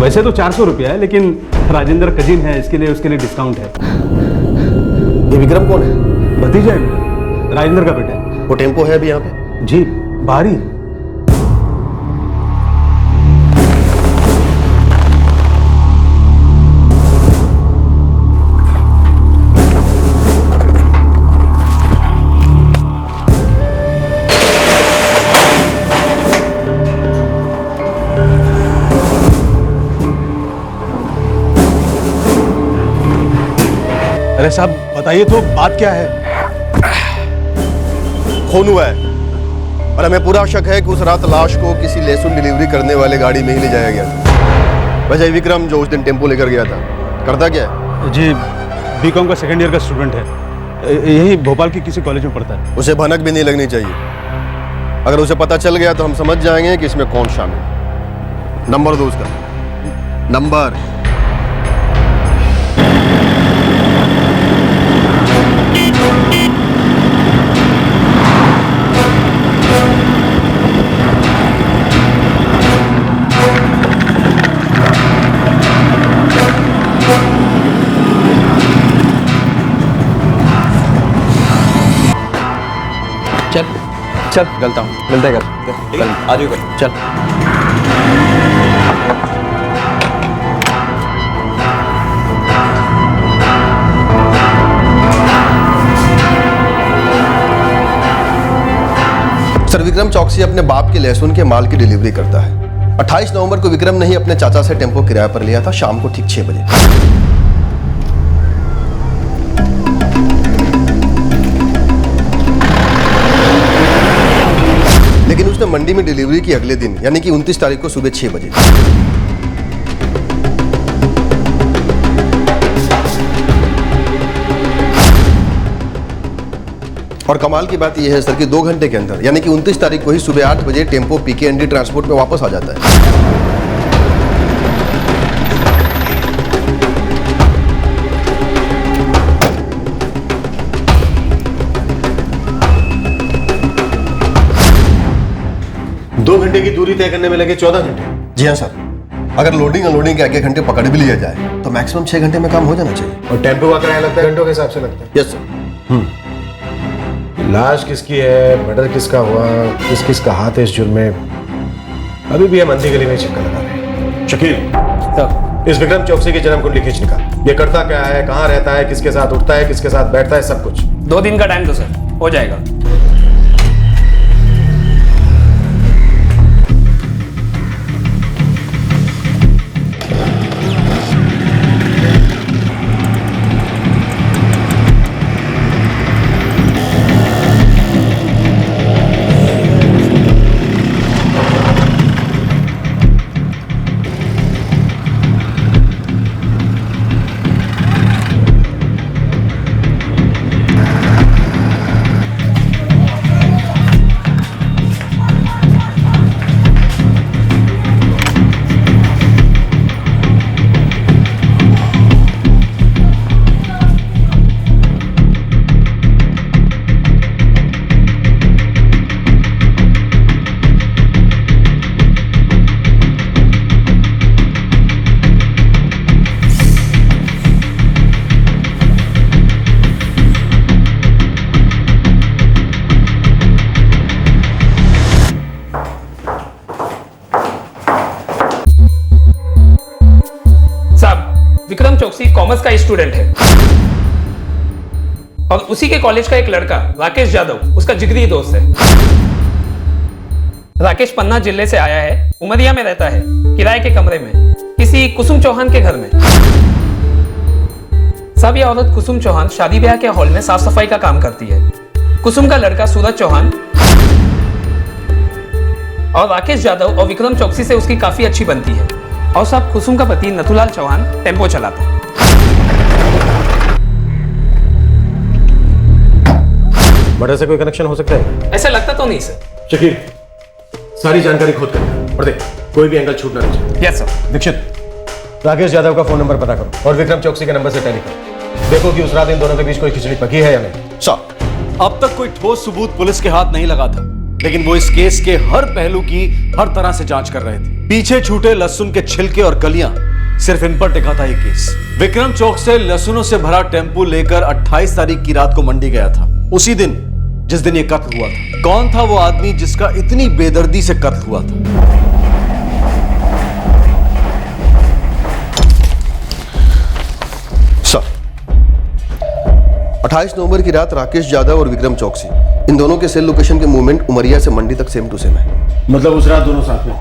वैसे तो 400 रुपया है, लेकिन राजेंद्र कजिन है, इसके लिए उसके लिए डिस्काउंट है। ये विक्रम कौन है? भतीजा है, राजेंद्र का बेटा है। वो टेम्पो है अभी यहाँ पे? जी बाहरी। अरे साहब बताइए तो बात क्या है? खून हुआ है और हमें पूरा शक है कि उस रात लाश को किसी लहसुन डिलीवरी करने वाले गाड़ी में ही ले जाया गया था। वैसे विक्रम जो उस दिन टेम्पो लेकर गया था करता क्या है? जी बीकॉम का सेकंड ईयर का स्टूडेंट है, यही भोपाल की किसी कॉलेज में पढ़ता है। उसे भनक भी नहीं लगनी चाहिए। अगर उसे पता चल गया तो हम समझ जाएंगे कि इसमें कौन शामिल है। नंबर दो उसका, नंबर। चल चल चलता हूँ, मिलते हैं कल। आ जाओ कल। चल। सर विक्रम चौकसी अपने बाप के लहसुन के माल की डिलीवरी करता है। 28 नवंबर को विक्रम ने ही अपने चाचा से टेम्पो किराए पर लिया था, शाम को ठीक 6 बजे। लेकिन उसने मंडी में डिलीवरी की अगले दिन, यानी कि 29 तारीख को सुबह 6 बजे। और कमाल की बात यह है सर कि 2 घंटे के अंदर, यानी कि 29 तारीख को ही सुबह 8 बजे टेम्पो पीकेएनडी ट्रांसपोर्ट में वापस आ जाता है। दो घंटे की दूरी तय करने में लगे 14 घंटे। जी हाँ सर, अगर लोडिंग अनलोडिंग के 1 घंटे पकड़ भी लिया जाए तो मैक्सिमम 6 घंटे में काम हो जाना चाहिए। और टेम्पो का किराया लगता है घंटों के हिसाब से लगता है? Yes sir. लाश किसकी है, मर्डर किसका हुआ, किस किस का हाथ है इस जुर्म में, अभी भी हम अंधी गली में चक्कर लगा रहे हैं। शकील, इस विक्रम चौकसी की जन्म कुंडली खींच निकाल। ये करता क्या है, कहाँ रहता है, किसके साथ उठता है, किसके साथ बैठता है, सब कुछ। 2 दिन का टाइम दो सर, हो जाएगा। विक्रम चौकसी कॉमर्स का स्टूडेंट है और उसी के कॉलेज का एक लड़का राकेश यादव उसका जिगरी दोस्त है। राकेश पन्ना जिले से आया है, उमरिया में रहता है किराए के कमरे में किसी कुसुम चौहान के घर में। सब ये औरत कुसुम चौहान शादी ब्याह के हॉल में साफ सफाई का काम करती है। कुसुम का लड़का सूरज चौहान और राकेश यादव और विक्रम चौकसी से उसकी काफी अच्छी बनती है। और साहब कुसुम का पति नथुलाल चौहान टेम्पो चलाता है। मर्डर से कोई कनेक्शन हो सकता है? ऐसा लगता तो नहीं सर। शकील, सारी जानकारी खोद कर और देख कोई भी एंगल छूट ना रहे। Yes sir. दीक्षित, राकेश यादव का फोन नंबर पता करो और विक्रम चौकसी के नंबर से टैली करो। देखो कि उस रात इन दोनों के बीच कोई खिचड़ी पकी है या नहीं। साहब, अब तक कोई ठोस सबूत पुलिस के हाथ नहीं लगा था, लेकिन वो इस केस के हर पहलू की हर तरह से जांच कर रहे थे। पीछे छूटे लहसुन के छिलके और कलियां, सिर्फ इन पर टिका था ये केस। विक्रम चौक से लहसुनों से भरा टेम्पो लेकर 28 तारीख की रात को मंडी गया था, उसी दिन जिस दिन ये कत्ल हुआ था। कौन था वो आदमी जिसका इतनी बेदर्दी से कत्ल हुआ था? सर, 28 नवंबर की रात राकेश यादव और विक्रम चौकसी, इन दोनों के सेल लोकेशन के मूवमेंट उमरिया से मंडी तक सेम टू सेम है। मतलब उस रात दोनों साथ में?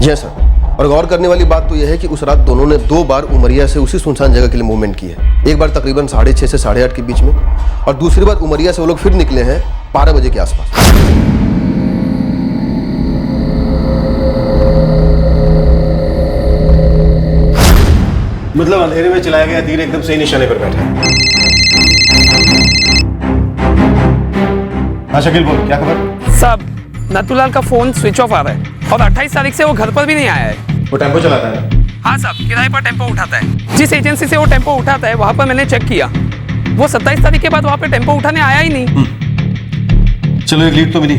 जी सर। और गौर करने वाली बात तो यह है कि उस रात दोनों ने 2 बार उमरिया से उसी सुनसान जगह के लिए मूवमेंट की है। एक बार तकरीबन 6:30 से 8:30 के बीच में, और दूसरी बार उमरिया से वो लोग फिर निकले हैं 12 बजे के आसपास। मतलब अंधेरे में चलाया गया तीर एकदम सही निशाने पर बैठा। हाँ शकील, बोल क्या खबर? साहब, नथुलाल का फोन स्विच ऑफ आ रहा है और 28 तारीख से वो घर पर भी नहीं आया है। वो टेम्पो चलाता है ना? हाँ साहब, किराए पर टेम्पो उठाता है। जिस एजेंसी से वो टेम्पो उठाता है वहां पर मैंने चेक किया, वो 27 तारीख के बाद वहां पे टेम्पो उठाने आया ही नहीं। चलो एक लीड तो मिली,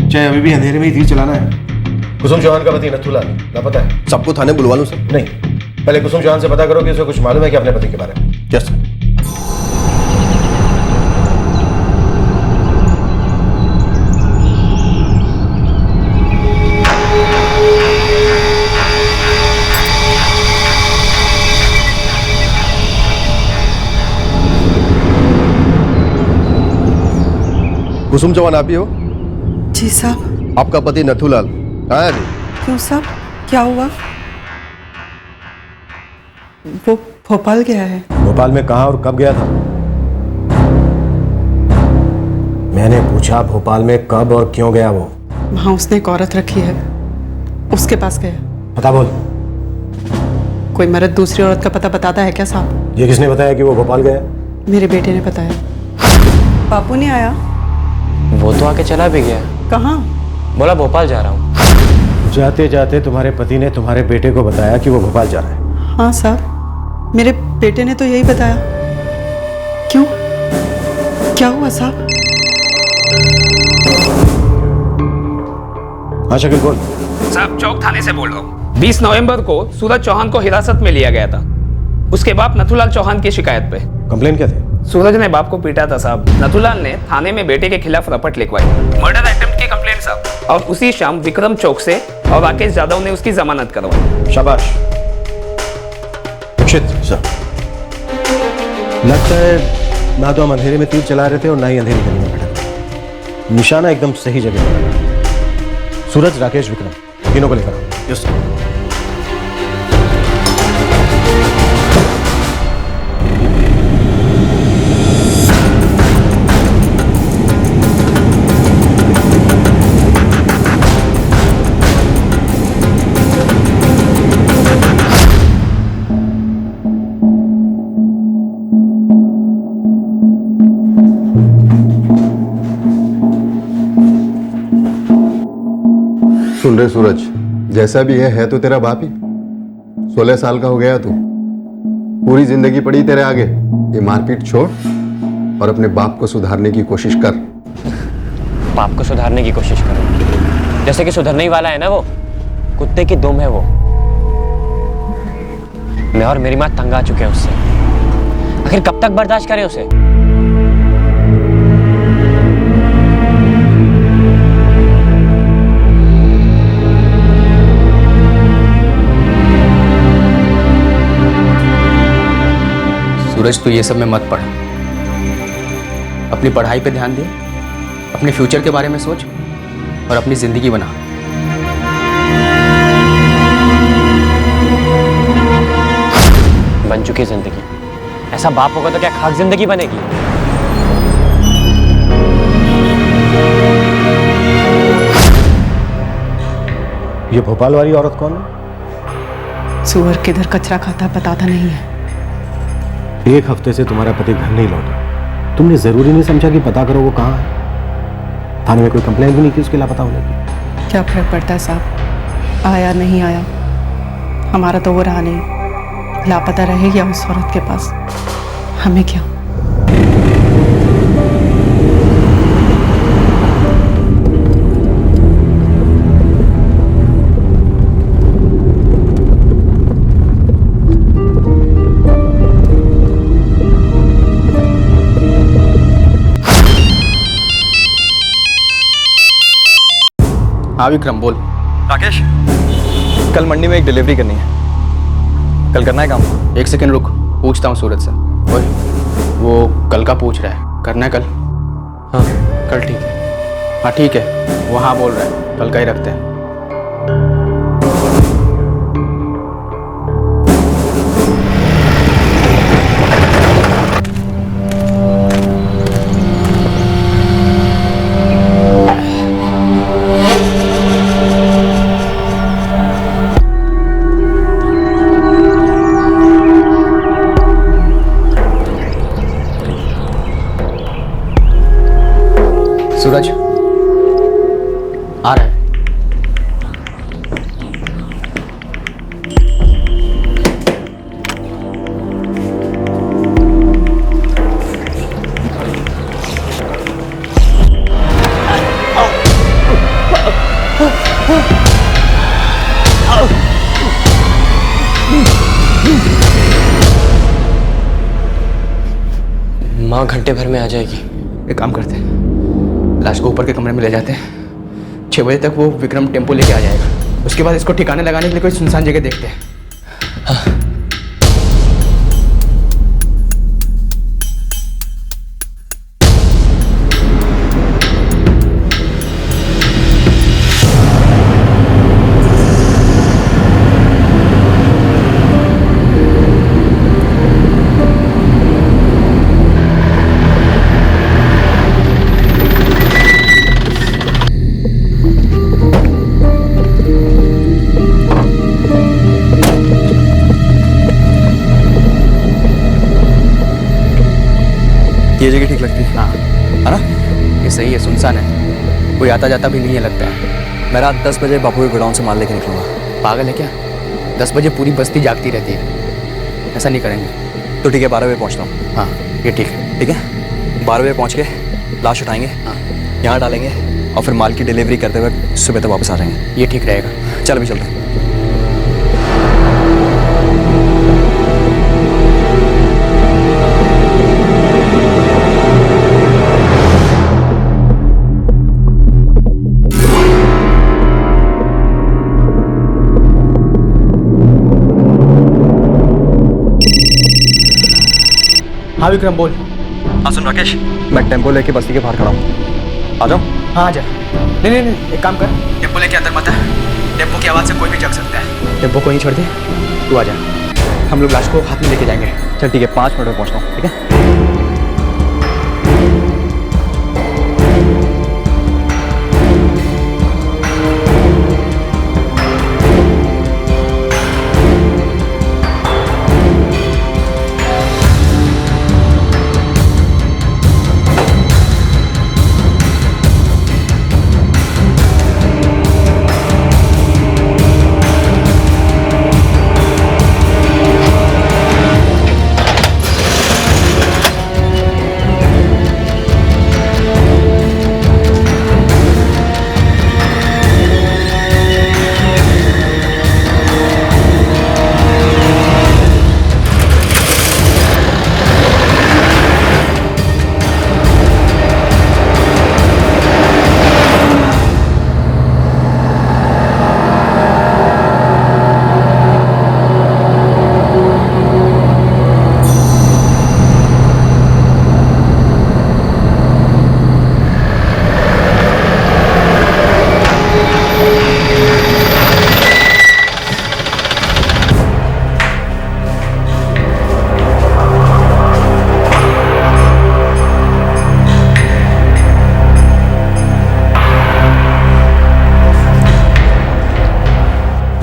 चाहे अभी भी अंधेरे में ही तीर चलाना है। कुसुम चौहान का पति नथुलाल लापता है। सबको थाने बुलवा लूं सर? नहीं, पहले कुसुम चौहान से पता करो कि उसे कुछ मालूम है कि अपने पति के बारे में। Yes sir. कुसुम चौहान आप ही हो? जी साहब। आपका पति नथुलाल कहाँ है अभी? क्यों साहब, क्या हुआ? वो भोपाल गया है। भोपाल में कहाँ और कब गया था? मैंने पूछा भोपाल में कब और क्यों गया वो? वहां उसने एक औरत रखी है, उसके पास गया। पता बोल। कोई मर्द दूसरी औरत का पता बताता है क्या साहब? ये किसने बताया कि वो भोपाल गया? मेरे बेटे ने बताया। बापू नहीं आया? वो तो आके चला भी गया। कहाँ? बोला भोपाल जा रहा हूँ। जाते जाते तुम्हारे पति ने तुम्हारे बेटे को बताया कि वो भोपाल जा रहा है? हाँ साहब, मेरे बेटे ने तो यही बताया। क्यों, क्या हुआ साहब? हाँ शकील बोल। साहब, चौक थाने से बोल रहा हूँ। 20 नवंबर को सूरज चौहान को हिरासत में लिया गया था, उसके बाप नथुलाल चौहान की शिकायत पे। कंप्लेन क्या थी? सूरज ने बाप को पीटा था साहब। नथुलाल ने थाने में बेटे के खिलाफ रपट लिखवाई, मर्डर अटेम्प्ट की कंप्लेंट साहब। और उसी शाम विक्रम चौक से और राकेश यादव ने उसकी जमानत करवाई। शाबाश। दीक्षित सर, लगता है ना तो हम अंधेरे में तीर चला रहे थे और ना ही अंधेरी गली में बैठे थे। निशाना एकदम सही जगह पर। सूरज, राकेश, विक्रम, तीनों को लेकर आओ। Yes sir. सुन रहे सूरज, जैसा भी है तो तेरा बाप ही। 16 साल का हो गया तू, पूरी जिंदगी पड़ी तेरे आगे। ये मारपीट छोड़ और अपने बाप को सुधारने की कोशिश कर। बाप को सुधारने की कोशिश करो, जैसे कि सुधरने ही वाला है ना वो। कुत्ते की दुम है वो। मैं और मेरी माँ तंग आ चुके हैं उससे। आखिर कब तक बर्दाश्त करें उसे? सूरज, तू ये सब में मत पढ़। अपनी पढ़ाई पे ध्यान दे, अपने फ्यूचर के बारे में सोच और अपनी जिंदगी बना। बन चुकी जिंदगी। ऐसा बाप होगा तो क्या खाक जिंदगी बनेगी? ये भोपाल वाली औरत कौन है? सुअर किधर कचरा खाता बताता नहीं है। 1 हफ्ते से तुम्हारा पति घर नहीं लौटा, तुमने जरूरी नहीं समझा कि पता करो वो कहाँ है? थाने में कोई कंप्लेंट भी नहीं की उसके लापता होने की? क्या फर्क पड़ता है साहब, आया नहीं आया, हमारा तो वो रहा नहीं। लापता रहे या उस औरत के पास, हमें क्या। हाँ विक्रम बोल। राकेश, कल मंडी में एक डिलीवरी करनी है, कल करना है काम। 1 सेकंड रुक, पूछता हूँ सूरज से। ओए, वो कल का पूछ रहा है, करना है कल? हाँ कल ठीक है। हाँ ठीक है, वो हाँ बोल रहा है, कल का ही रखते हैं। सूरज आ रहा है। माँ घंटे भर में आ जाएगी। एक काम करते हैं, लाश को ऊपर के कमरे में ले जाते हैं। 6 बजे तक वो विक्रम टेम्पो लेके आ जाएगा। उसके बाद इसको ठिकाने लगाने के लिए कोई सुनसान जगह देखते हैं। ये जगह ठीक लगती है? हाँ है ना? ये सही है, सुनसान है, कोई आता जाता भी नहीं है लगता है। मैं रात 10 बजे बापू के गोडाउन से माल लेके निकलूंगा। पागल है क्या? 10 बजे पूरी बस्ती जागती रहती है, ऐसा नहीं करेंगे। तो ठीक है, 12 बजे पहुँचता हूँ। हाँ ये ठीक है। ठीक है, 12 बजे पहुँच के लाश उठाएंगे, यहाँ डालेंगे और फिर माल की डिलीवरी करते हुए सुबह तक वापस आ जाएंगे। ये ठीक रहेगा। चल अभी चलते हैं। हाँ विक्रम बोल। हाँ सुन राकेश, मैं टेम्पो लेके बस्ती के बाहर खड़ा हूँ, आ जाओ। हाँ आ जा। नहीं, एक काम कर, टेम्पो लेके अंदर मत आ। टेम्पो की आवाज़ से कोई भी जग सकता है। टेम्पो को ही छोड़ दे, तू आ जा। हम लोग लाश को हाथ में लेके जाएंगे। चल ठीक है, 5 मिनट में पहुँचता हूँ। ठीक है।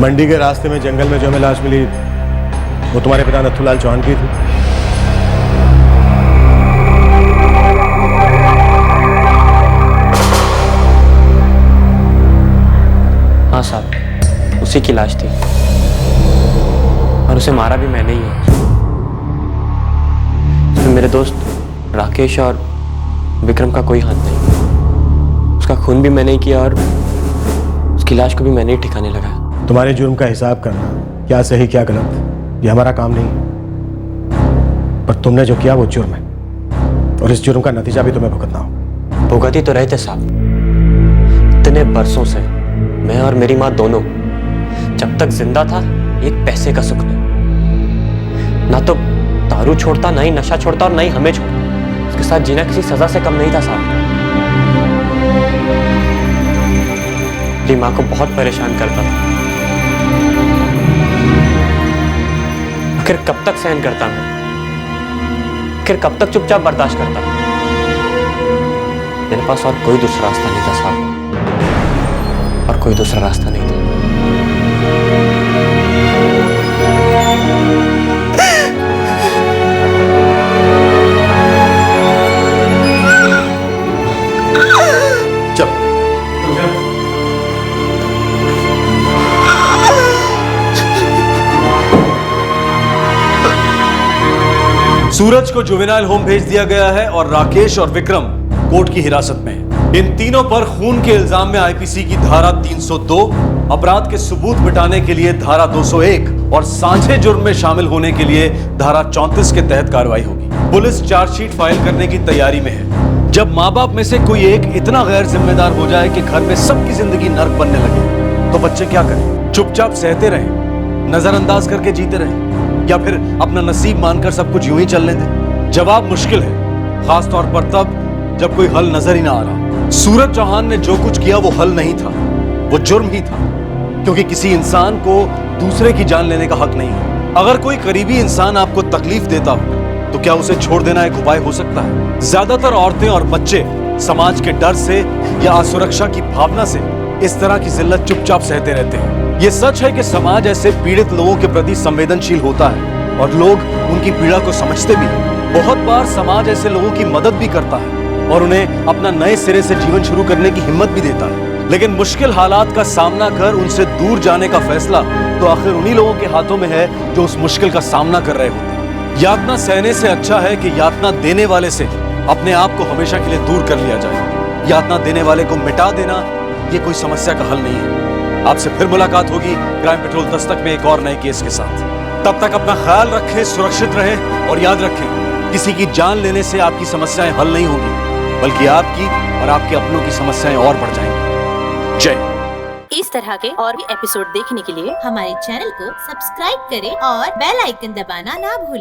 मंडी के रास्ते में जंगल में जो हमें लाश मिली वो तुम्हारे पिता नथुलाल चौहान की थी? हाँ साहब, उसी की लाश थी और उसे मारा भी मैंने ही है। इसमें मेरे दोस्त राकेश और विक्रम का कोई हाथ नहीं। उसका खून भी मैंने ही किया और उसकी लाश को भी मैंने ही ठिकाने लगाया। तुम्हारे जुर्म का हिसाब करना, क्या सही क्या गलत, ये हमारा काम नहीं, पर तुमने जो किया वो जुर्म है और इस जुर्म का नतीजा भी तुम्हें भुगतना हो। भुगत ही तो रहे थे साहब। इतने बरसों से मैं और मेरी माँ दोनों जब तक जिंदा था एक पैसे का सुख नहीं। ना तो दारू छोड़ता, ना ही नशा छोड़ता और ना ही हमें छोड़ता। उसके साथ जीना किसी सजा से कम नहीं था साहब। मेरी माँ को बहुत परेशान करता था। आखिर कब तक सहन करता मैं? आखिर कब तक चुपचाप बर्दाश्त करता? मेरे पास और कोई दूसरा रास्ता नहीं था साहब, और कोई दूसरा रास्ता नहीं था। सूरज को जुवेनाइल होम भेज दिया गया है और राकेश और विक्रम कोर्ट की हिरासत में हैं। इन तीनों पर खून के इल्जाम में आईपीसी की धारा 302, अपराध के सबूत मिटाने के लिए धारा 201 और साझे जुर्म में शामिल होने के लिए धारा 34 के तहत कार्रवाई होगी। पुलिस चार्जशीट फाइल करने की तैयारी में है। जब माँ बाप में से कोई एक इतना गैर जिम्मेदार हो जाए कि घर में सबकी जिंदगी नर्क बनने लगे, तो बच्चे क्या करें? चुपचाप सहते रहें, नजरअंदाज करके जीते रहें, या फिर अपना नसीब मानकर सब कुछ यूं ही चलने दें? जवाब मुश्किल है, खास तौर पर तब जब कोई हल नजर ही ना आ रहा। सूरज चौहान ने जो कुछ किया वो हल नहीं था, वो जुर्म ही था, क्योंकि किसी इंसान को दूसरे की जान लेने का हक नहीं है। अगर कोई करीबी इंसान आपको तकलीफ देता हो तो क्या उसे छोड़ देना एक उपाय हो सकता है? ज्यादातर औरतें और बच्चे समाज के डर से या असुरक्षा की भावना से इस तरह की जिल्लत चुपचाप सहते रहते हैं। ये सच है कि समाज ऐसे पीड़ित लोगों के प्रति संवेदनशील होता है और लोग उनकी पीड़ा को समझते भी हैं। बहुत बार समाज ऐसे लोगों की मदद भी करता है और उन्हें अपना नए सिरे से जीवन शुरू करने की हिम्मत भी देता है। लेकिन मुश्किल हालात का सामना कर उनसे दूर जाने का फैसला तो आखिर उन्हीं लोगों के हाथों में है जो उस मुश्किल का सामना कर रहे होते हैं। यातना सहने से अच्छा है कि यातना देने वाले से अपने आप को हमेशा के लिए दूर कर लिया जाए। यातना देने वाले को मिटा देना ये कोई समस्या का हल नहीं है। आपसे फिर मुलाकात होगी क्राइम पेट्रोल दस्तक में एक और नए केस के साथ। तब तक अपना ख्याल रखें, सुरक्षित रहें और याद रखें, किसी की जान लेने से आपकी समस्याएं हल नहीं होंगी, बल्कि आपकी और आपके अपनों की समस्याएं और बढ़ जाएंगी। जय। इस तरह के और भी एपिसोड देखने के लिए हमारे चैनल को सब्सक्राइब करें और बेल आइकन दबाना ना भूलें।